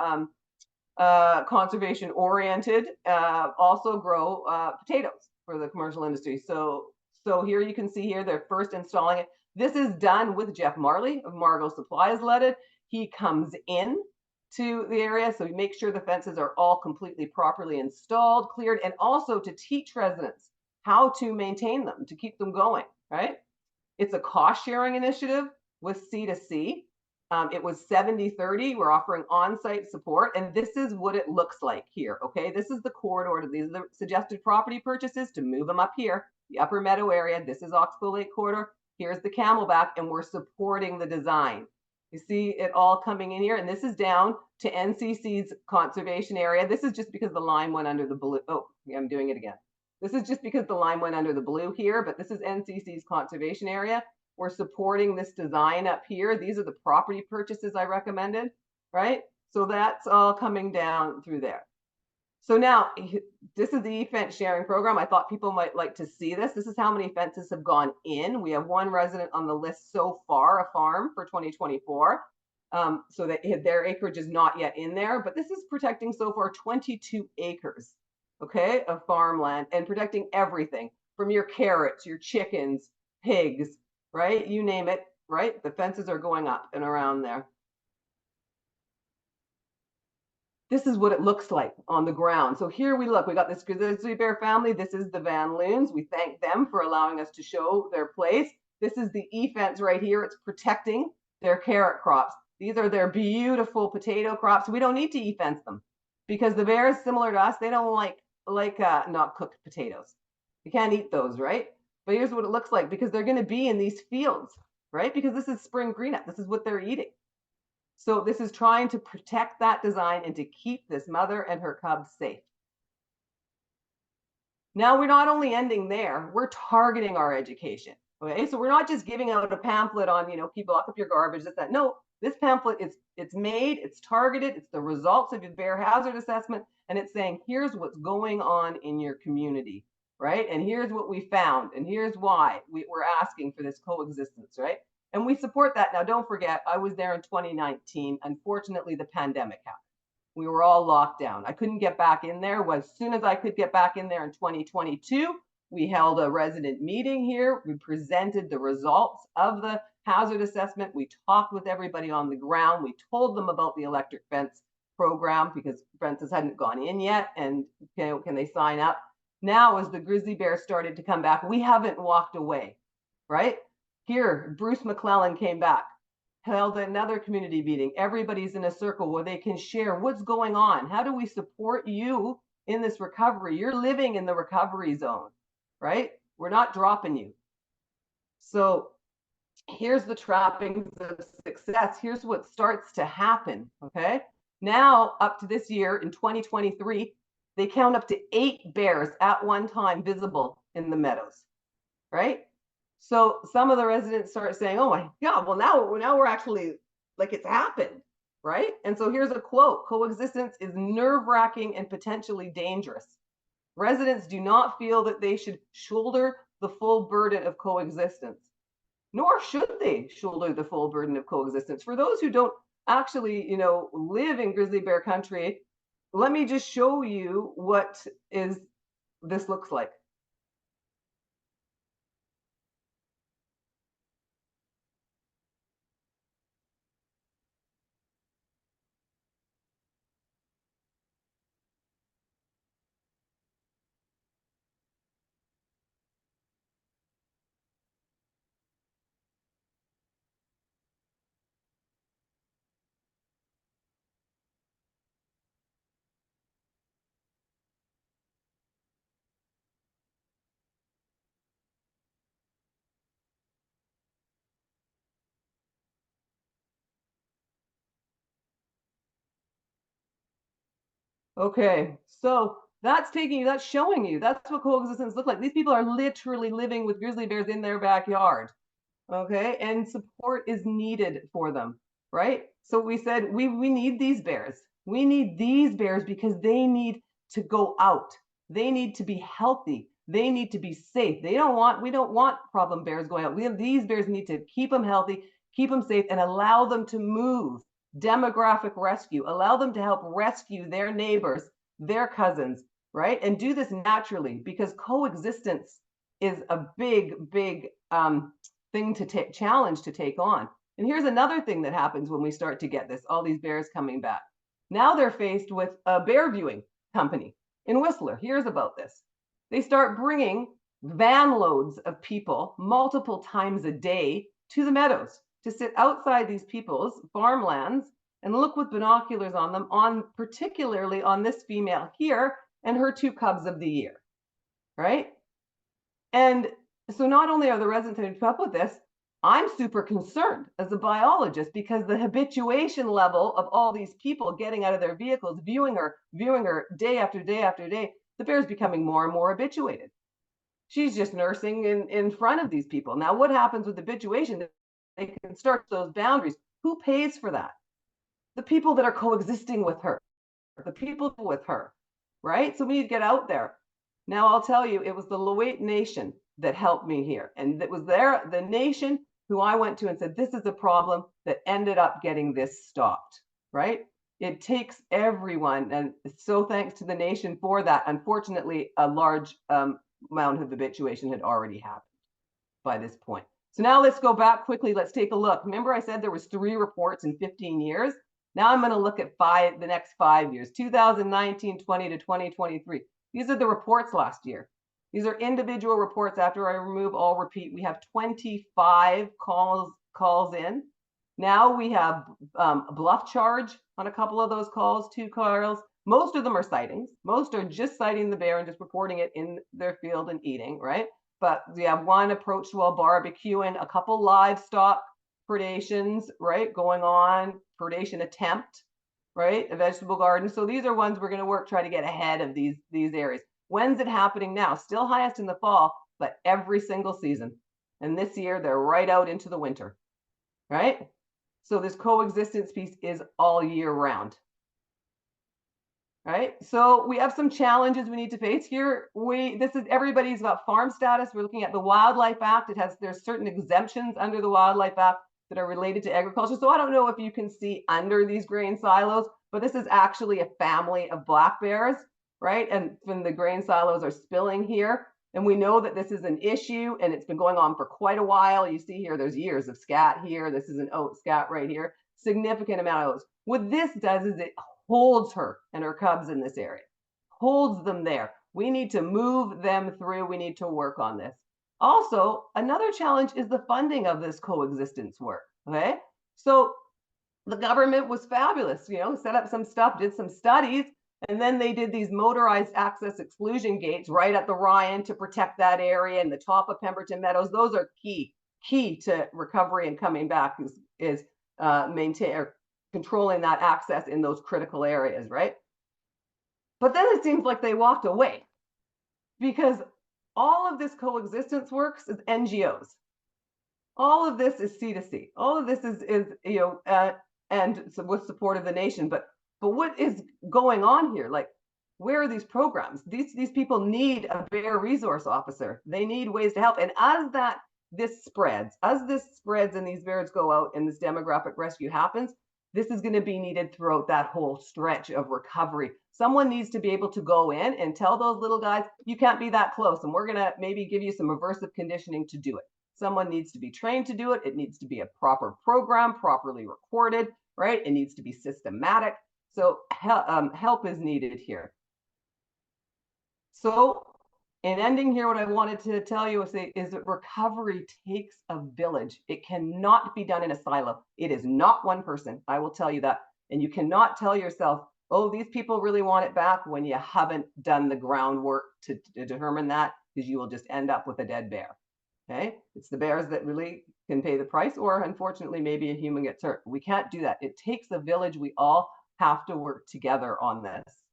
S4: conservation oriented. Also grow potatoes for the commercial industry. So here you can see here they're first installing it. This is done with Jeff Marley of Margot Supplies led it. He comes in to the area, so we make sure the fences are all completely properly installed, cleared, and also to teach residents how to maintain them, to keep them going, right? It's a cost sharing initiative with C2C. It was 70-30. We're offering on-site support, and this is what it looks like here, okay? This is the corridor. These are the suggested property purchases to move them up here, the upper meadow area. This is Oxbow Lake corridor. Here's the Camelback, and we're supporting the design. You see it all coming in here, and this is down to NCC's conservation area. This is just because the line went under the blue. Oh, yeah, I'm doing it again. This is just because the line went under the blue here, but this is NCC's conservation area. We're supporting this design up here. These are the property purchases I recommended, right? So that's all coming down through there. So now, this is the e-fence sharing program. I thought people might like to see this. This is how many fences have gone in. We have one resident on the list so far, a farm for 2024. So that their acreage is not yet in there, but this is protecting so far 22 acres, okay, of farmland, and protecting everything from your carrots, your chickens, pigs, right? You name it, right? The fences are going up and around there. This is what it looks like on the ground. So here we look, we got this grizzly bear family. This is the Van Loons. We thank them for allowing us to show their place. This is the e-fence right here. It's protecting their carrot crops. These are their beautiful potato crops. We don't need to e-fence them because the bears, similar to us, they don't like not cooked potatoes. You can't eat those, right? But here's what it looks like because they're going to be in these fields, right? Because this is spring green up. This is what they're eating. So this is trying to protect that design and to keep this mother and her cubs safe. Now we're not only ending there, we're targeting our education. Okay, so we're not just giving out a pamphlet on, keep lock up your garbage, this, that. No, this pamphlet it's made, it's targeted, it's the results of your bear hazard assessment, and it's saying, here's what's going on in your community, right? And here's what we found, and here's why we're asking for this coexistence, right? And we support that. Now, don't forget, I was there in 2019. Unfortunately, the pandemic happened. We were all locked down. I couldn't get back in there. As soon as I could get back in there in 2022, we held a resident meeting here. We presented the results of the hazard assessment. We talked with everybody on the ground. We told them about the electric fence program because fences hadn't gone in yet. And can they sign up? Now, as the grizzly bear started to come back, we haven't walked away, right? Here, Bruce McLellan came back, held another community meeting. Everybody's in a circle where they can share what's going on. How do we support you in this recovery? You're living in the recovery zone, right? We're not dropping you. So here's the trappings of success. Here's what starts to happen, okay? Now, up to this year in 2023, they count up to 8 bears at one time visible in the meadows, right? So some of the residents start saying, oh my God, well now we're actually like it's happened, right? And so here's a quote: coexistence is nerve-wracking and potentially dangerous. Residents do not feel that they should shoulder the full burden of coexistence, nor should they shoulder the full burden of coexistence. For those who don't actually, live in grizzly bear country, let me just show you what this looks like. Okay, so That's showing you, that's what coexistence looks like. These people are literally living with grizzly bears in their backyard. Okay, and support is needed for them, right? So we said we need these bears. We need these bears because they need to go out. They need to be healthy. They need to be safe. We don't want problem bears going out. These bears need to keep them healthy, keep them safe, and allow them to move. Demographic rescue, allow them to help rescue their neighbors, their cousins, right? And do this naturally, because coexistence is a big thing to challenge to take on. And here's another thing that happens when we start to get this, all these bears coming back. Now they're faced with a bear viewing company in Whistler. Here's about this. They start bringing van loads of people multiple times a day to the meadows to sit outside these people's farmlands and look with binoculars on them, particularly on this female here and her 2 cubs of the year, right? And so not only are the residents having to put up with this, I'm super concerned as a biologist, because the habituation level of all these people getting out of their vehicles, viewing her day after day after day, the bear's becoming more and more habituated. She's just nursing in front of these people. Now, what happens with habituation? They can start those boundaries. Who pays for that? The people that are coexisting with her, the people with her, right? So we need to get out there. Now, I'll tell you, it was the Loite Nation that helped me here. And it was the nation who I went to and said, this is a problem, that ended up getting this stopped, right? It takes everyone. And so thanks to the nation for that. Unfortunately, a large amount of habituation had already happened by this point. So now let's go back quickly. Let's take a look. Remember I said there was 3 reports in 15 years? Now I'm going to look at the next 5 years, 2019, 20 to 2023. These are the reports last year. These are individual reports. After I remove all repeat, we have 25 calls in. Now we have bluff charge on a couple of those calls, 2 calls. Most of them are sightings. Most are just sighting the bear and just reporting it in their field and eating, right? But we have 1 approach while barbecuing, a couple livestock predations, right, going on, predation attempt, right, a vegetable garden. So these are ones we're going to try to get ahead of these areas. When's it happening now? Still highest in the fall, but every single season. And this year they're right out into the winter, right? So this coexistence piece is all year round. Right, so we have some challenges we need to face here. Everybody's got farm status. We're looking at the Wildlife Act. There's certain exemptions under the Wildlife Act that are related to agriculture. So I don't know if you can see under these grain silos, but this is actually a family of black bears, right? And when the grain silos are spilling here, and we know that this is an issue, and it's been going on for quite a while. You see here, there's years of scat here. This is an oat scat right here. Significant amount of oats. What this does is it holds her and her cubs in this area, holds them there. We need to move them through. We need to work on this. Also, another challenge is the funding of this coexistence work, okay? So the government was fabulous, set up some stuff, did some studies, and then they did these motorized access exclusion gates right at the Ryan to protect that area and the top of Pemberton Meadows. Those are key to recovery and coming back is controlling that access in those critical areas, right? But then it seems like they walked away, because all of this coexistence works is NGOs. All of this is C2C. All of this is and so with support of the nation. But what is going on here? Like, where are these programs? These people need a bear resource officer. They need ways to help. And as this spreads and these bears go out and this demographic rescue happens, this is going to be needed throughout that whole stretch of recovery. Someone needs to be able to go in and tell those little guys, you can't be that close, and we're going to maybe give you some aversive conditioning to do it. Someone needs to be trained to do it. It needs to be a proper program, properly recorded, right? It needs to be systematic. So help is needed here. So in ending here, what I wanted to tell you is that recovery takes a village. It cannot be done in a silo. It is not one person, I will tell you that. And you cannot tell yourself, oh, these people really want it back, when you haven't done the groundwork to determine that, because you will just end up with a dead bear. Okay, it's the bears that really can pay the price, or unfortunately, maybe a human gets hurt. We can't do that. It takes a village. We all have to work together on this.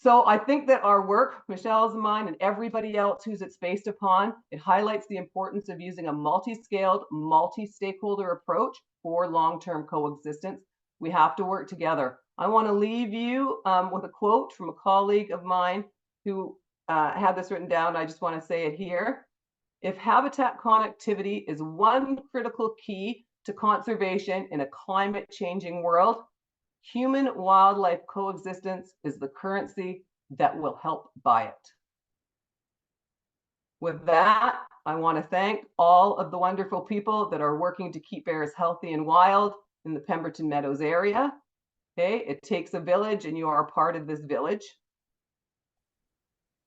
S4: So I think that our work, Michelle's and mine, and everybody else who's it's based upon, it highlights the importance of using a multi-scaled, multi-stakeholder approach for long-term coexistence. We have to work together. I want to leave you with a quote from a colleague of mine who had this written down. I just want to say it here. If habitat connectivity is one critical key to conservation in a climate changing world, human-wildlife coexistence is the currency that will help buy it. With that, I want to thank all of the wonderful people that are working to keep bears healthy and wild in the Pemberton Meadows area. Okay, it takes a village and you are a part of this village.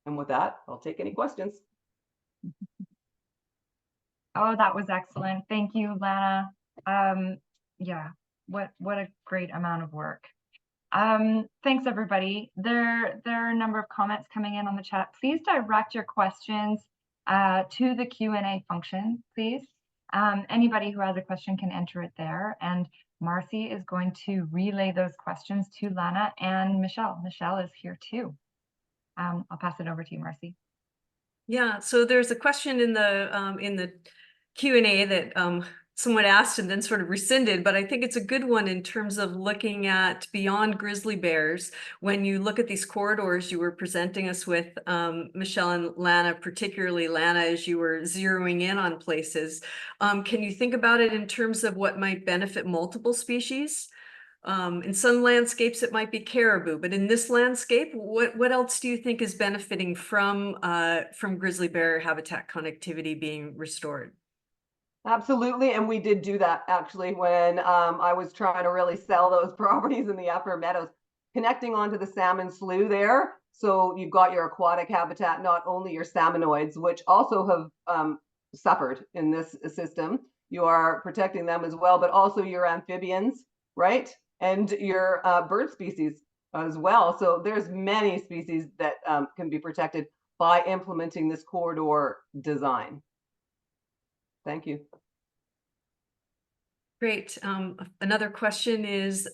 S4: And with that, I'll take any questions.
S1: Oh, that was excellent. Thank you, Lana. Yeah, what a great amount of work. Thanks, everybody. There are a number of comments coming in on the chat. Please direct your questions to the Q&A function, please. Anybody who has a question can enter it there. And Marcy is going to relay those questions to Lana and Michelle. Michelle is here too. I'll pass it over to you, Marcy.
S2: Yeah, so there's a question in the Q&A that someone asked and then sort of rescinded, but I think it's a good one in terms of looking at beyond grizzly bears. When you look at these corridors you were presenting us with, Michelle and Lana, particularly Lana, as you were zeroing in on places, can you think about it in terms of what might benefit multiple species? In some landscapes it might be caribou, but in this landscape, what else do you think is benefiting from grizzly bear habitat connectivity being restored?
S4: Absolutely, and we did do that actually when I was trying to really sell those properties in the Upper Meadows, connecting onto the salmon slough there. So you've got your aquatic habitat, not only your salmonoids, which also have suffered in this system. You are protecting them as well, but also your amphibians, right? And your bird species as well. So there's many species that can be protected by implementing this corridor design. Thank you.
S2: Great. Another question is,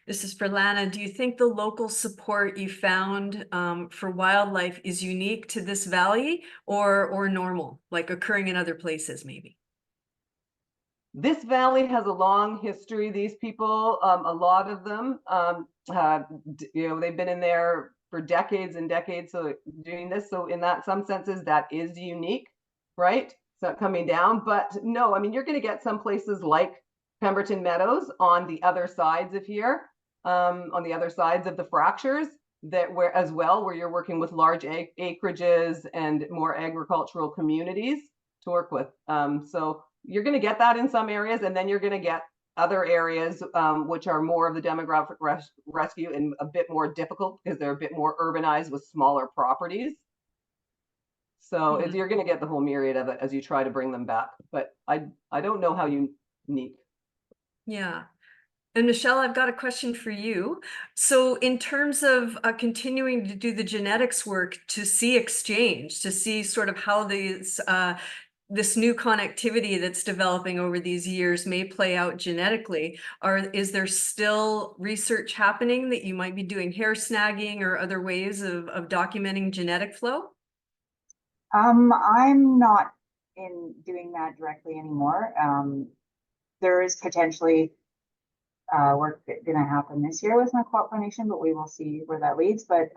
S2: this is for Lana. Do you think the local support you found for wildlife is unique to this valley or normal, like occurring in other places maybe?
S4: This valley has a long history. These people, a lot of them, they've been in there for decades and decades. So doing this, so in that some senses, that is unique, right? It's not coming down, but no, I mean, you're going to get some places like Pemberton Meadows on the other sides of here, on the other sides of the fractures where you're working with large acreages and more agricultural communities to work with. So you're going to get that in some areas, and then you're going to get other areas which are more of the demographic rescue and a bit more difficult because they're a bit more urbanized with smaller properties. So you're going to get the whole myriad of it as you try to bring them back. But I don't know how unique.
S2: Yeah. And Michelle, I've got a question for you. So in terms of continuing to do the genetics work to see exchange, to see sort of how these this new connectivity that's developing over these years may play out genetically, is there still research happening that you might be doing hair snagging or other ways of documenting genetic flow?
S3: I'm not in doing that directly anymore. There is potentially work going to happen this year with my co-op foundation, but we will see where that leads. But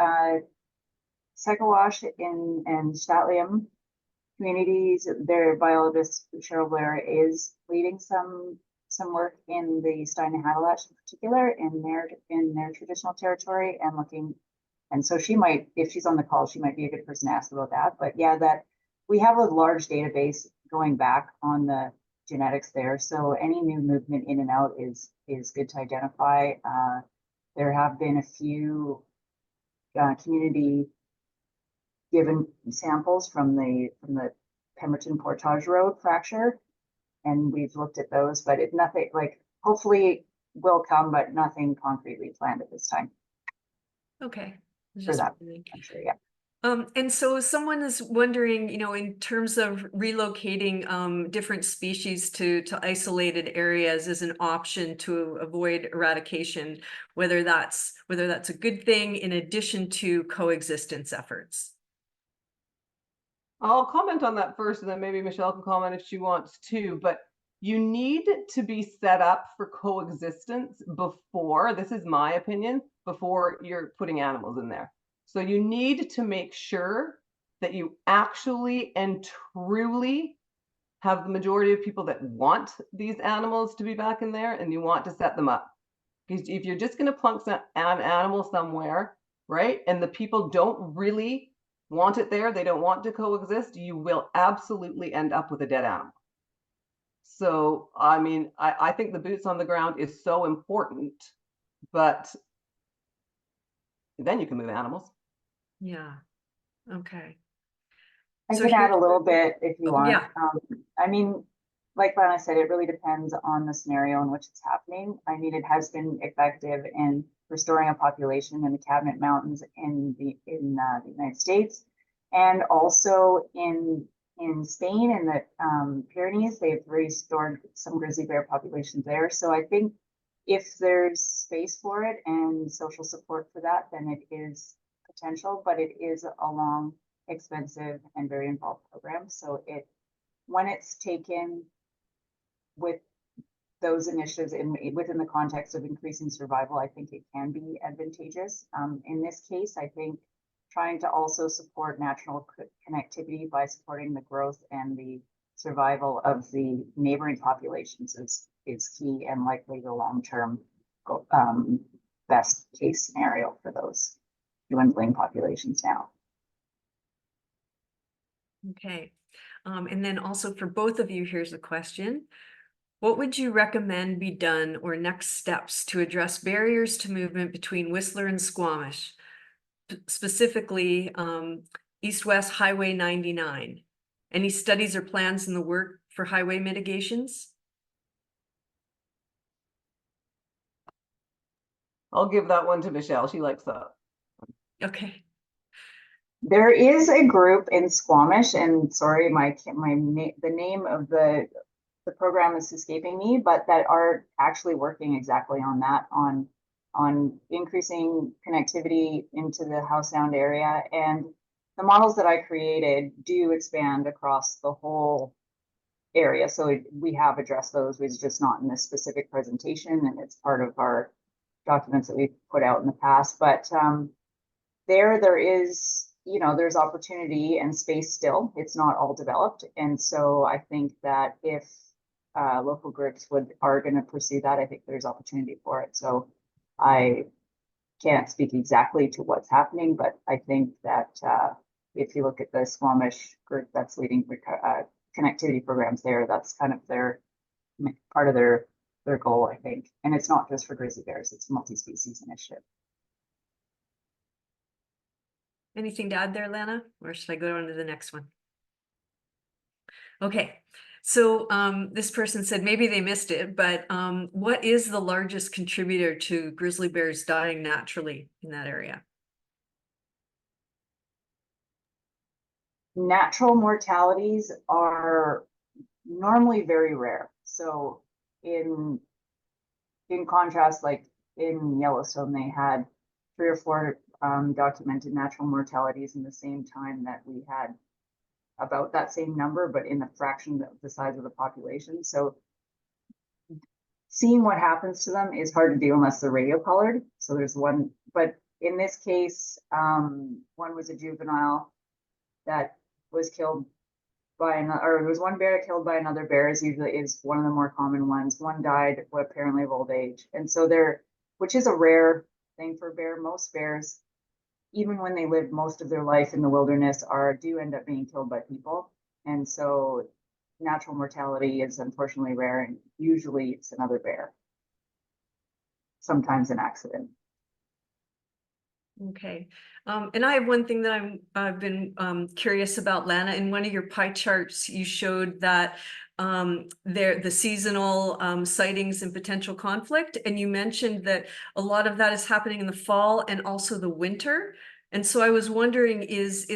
S3: Sequowash and Statlium communities, their biologist Cheryl Blair is leading some work in the Stein-Hadalach in particular in their traditional territory and looking. And so she might, if she's on the call, she might be a good person to ask about that. But yeah, that we have a large database going back on the genetics there. So any new movement in and out is good to identify. There have been a few community given samples from the Pemberton Portage Road fracture, and we've looked at those, but nothing like hopefully will come, but nothing concretely planned at this time.
S2: Okay.
S3: For that, I'm sure, yeah.
S2: And so someone is wondering, in terms of relocating different species to isolated areas as an option to avoid eradication, whether that's a good thing in addition to coexistence efforts.
S4: I'll comment on that first, and then maybe Michelle can comment if she wants to. But you need to be set up for coexistence before, this is my opinion, before you're putting animals in there. So you need to make sure that you actually and truly have the majority of people that want these animals to be back in there, and you want to set them up. Because if you're just going to plunk an animal somewhere, right, and the people don't really want it there, they don't want to coexist, you will absolutely end up with a dead animal. So, I mean, I think the boots on the ground is so important, but then you can move animals.
S2: Yeah. Okay.
S3: I
S2: So
S3: can add
S2: here-
S3: a little bit if you
S2: Oh,
S3: want.
S2: yeah.
S3: I mean, like Lana said, it really depends on the scenario in which it's happening. I mean, it has been effective in restoring a population in the Cabinet Mountains in the United States, and also in Spain and the Pyrenees. They've restored some grizzly bear populations there. So I think if there's space for it and social support for that, then it is potential, but it is a long, expensive, and very involved program. So when it's taken with those initiatives within the context of increasing survival, I think it can be advantageous. In this case, I think trying to also support natural connectivity by supporting the growth and the survival of the neighboring populations is key and likely the long-term best case scenario for those dwindling populations now.
S2: Okay. And then also for both of you, here's a question. What would you recommend be done or next steps to address barriers to movement between Whistler and Squamish, specifically East-West Highway 99? Any studies or plans in the work for highway mitigations?
S4: I'll give that one to Michelle. She likes that.
S2: Okay.
S3: There is a group in Squamish, and sorry, the name of the program is escaping me, but that are actually working exactly on that, on increasing connectivity into the Howe Sound area. And the models that I created do expand across the whole area. So we have addressed those, it's just not in this specific presentation, and it's part of our documents that we've put out in the past. But there is, there's opportunity and space still. It's not all developed. And so I think that if local groups are going to pursue that, I think there's opportunity for it. So I can't speak exactly to what's happening, but I think that if you look at the Squamish group that's leading connectivity programs there, that's kind of part of their goal, I think. And it's not just for grizzly bears, it's a multi-species initiative.
S2: Anything to add there, Lana? Or should I go on to the next one? Okay. So this person said maybe they missed it, but what is the largest contributor to grizzly bears dying naturally in that area?
S3: Natural mortalities are normally very rare. So in contrast, like in Yellowstone, they had 3 or 4 documented natural mortalities in the same time that we had about that same number, but in a fraction of the size of the population. So seeing what happens to them is hard to do unless they're radio colored. So there's one, but in this case, one was a juvenile that was killed by another, or there was one bear killed by another bear is one of the more common ones. One died apparently of old age. And so which is a rare thing for a bear. Most bears, even when they live most of their life in the wilderness, do end up being killed by people. And so natural mortality is unfortunately rare, and usually it's another bear, sometimes an accident.
S2: Okay. And I have one thing that I've been curious about, Lana. In one of your pie charts, you showed that the seasonal sightings and potential conflict, and you mentioned that a lot of that is happening in the fall and also the winter. And so I was wondering, is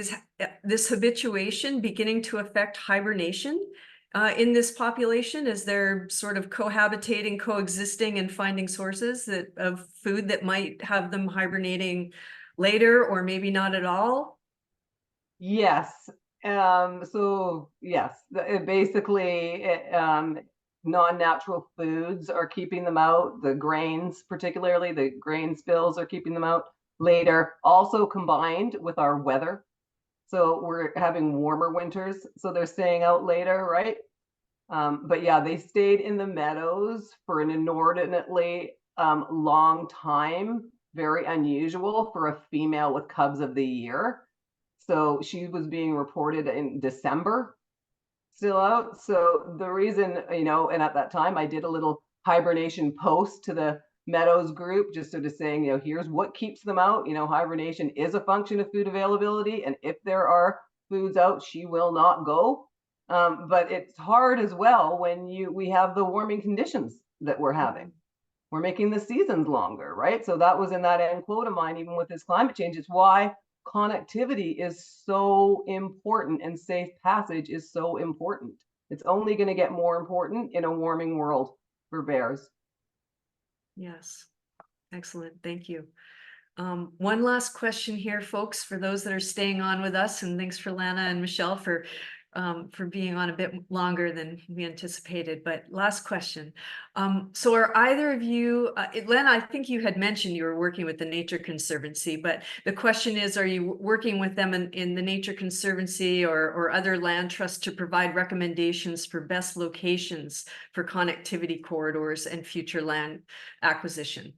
S2: this habituation beginning to affect hibernation in this population? Is there sort of cohabitating, coexisting, and finding sources of food that might have them hibernating later, or maybe not at all?
S4: Yes. So yes, non-natural foods are keeping them out. The grains, particularly the grain spills, are keeping them out later. Also combined with our weather. So we're having warmer winters, so they're staying out later, right? But yeah, they stayed in the meadows for an inordinately long time. Very unusual for a female with cubs of the year. So she was being reported in December, still out. So the reason, and at that time I did a little hibernation post to the Meadows group, just sort of saying, here's what keeps them out. Hibernation is a function of food availability. And if there are foods out, she will not go. But it's hard as well when we have the warming conditions that we're having. We're making the seasons longer, right? So that was in that end quote of mine, even with this climate change. It's why connectivity is so important and safe passage is so important. It's only going to get more important in a warming world for bears.
S2: Yes, excellent. Thank you. One last question here, folks, for those that are staying on with us, and thanks for Lana and Michelle for being on a bit longer than we anticipated. But last question. So are either of you, Lana, I think you had mentioned you were working with the Nature Conservancy, but the question is, are you working with them in the Nature Conservancy or other land trusts to provide recommendations for best locations for connectivity corridors and future land acquisition?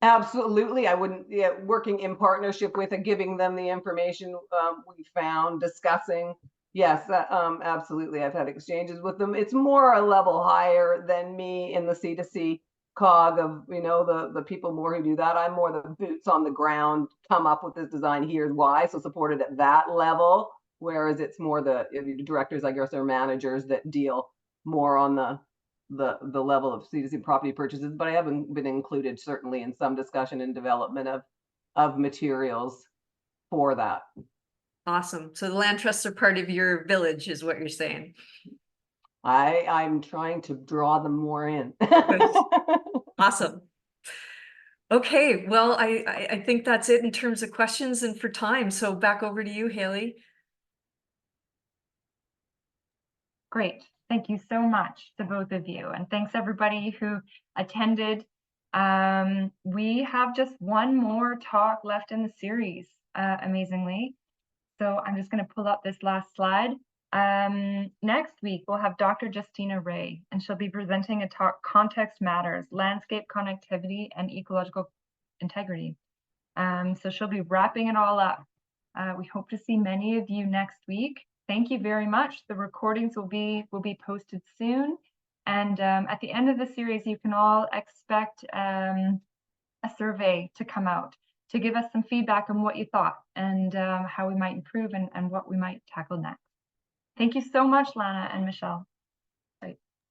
S4: Absolutely. I wouldn't, working in partnership with and giving them the information we found, discussing. Yes, absolutely. I've had exchanges with them. It's more a level higher than me in the C2C cog of, the people more who do that. I'm more the boots on the ground, come up with this design, here's why. So supported at that level, whereas it's more the directors, I guess, or managers that deal more on the level of C2C property purchases, but I haven't been included certainly in some discussion and development of materials for that.
S2: Awesome. So the land trusts are part of your village, is what you're saying.
S4: I'm trying to draw them more in.
S2: Awesome. Okay, well, I think that's it in terms of questions and for time. So back over to you, Haley.
S1: Great. Thank you so much to both of you. And thanks everybody who attended. We have just one more talk left in the series, amazingly. So I'm just going to pull up this last slide. Next week, we'll have Dr. Justina Ray, and she'll be presenting a talk, Context Matters, Landscape Connectivity and Ecological Integrity. So she'll be wrapping it all up. We hope to see many of you next week. Thank you very much. The recordings will be posted soon. And at the end of the series, you can all expect a survey to come out to give us some feedback on what you thought and how we might improve and what we might tackle next. Thank you so much, Lana and Michelle.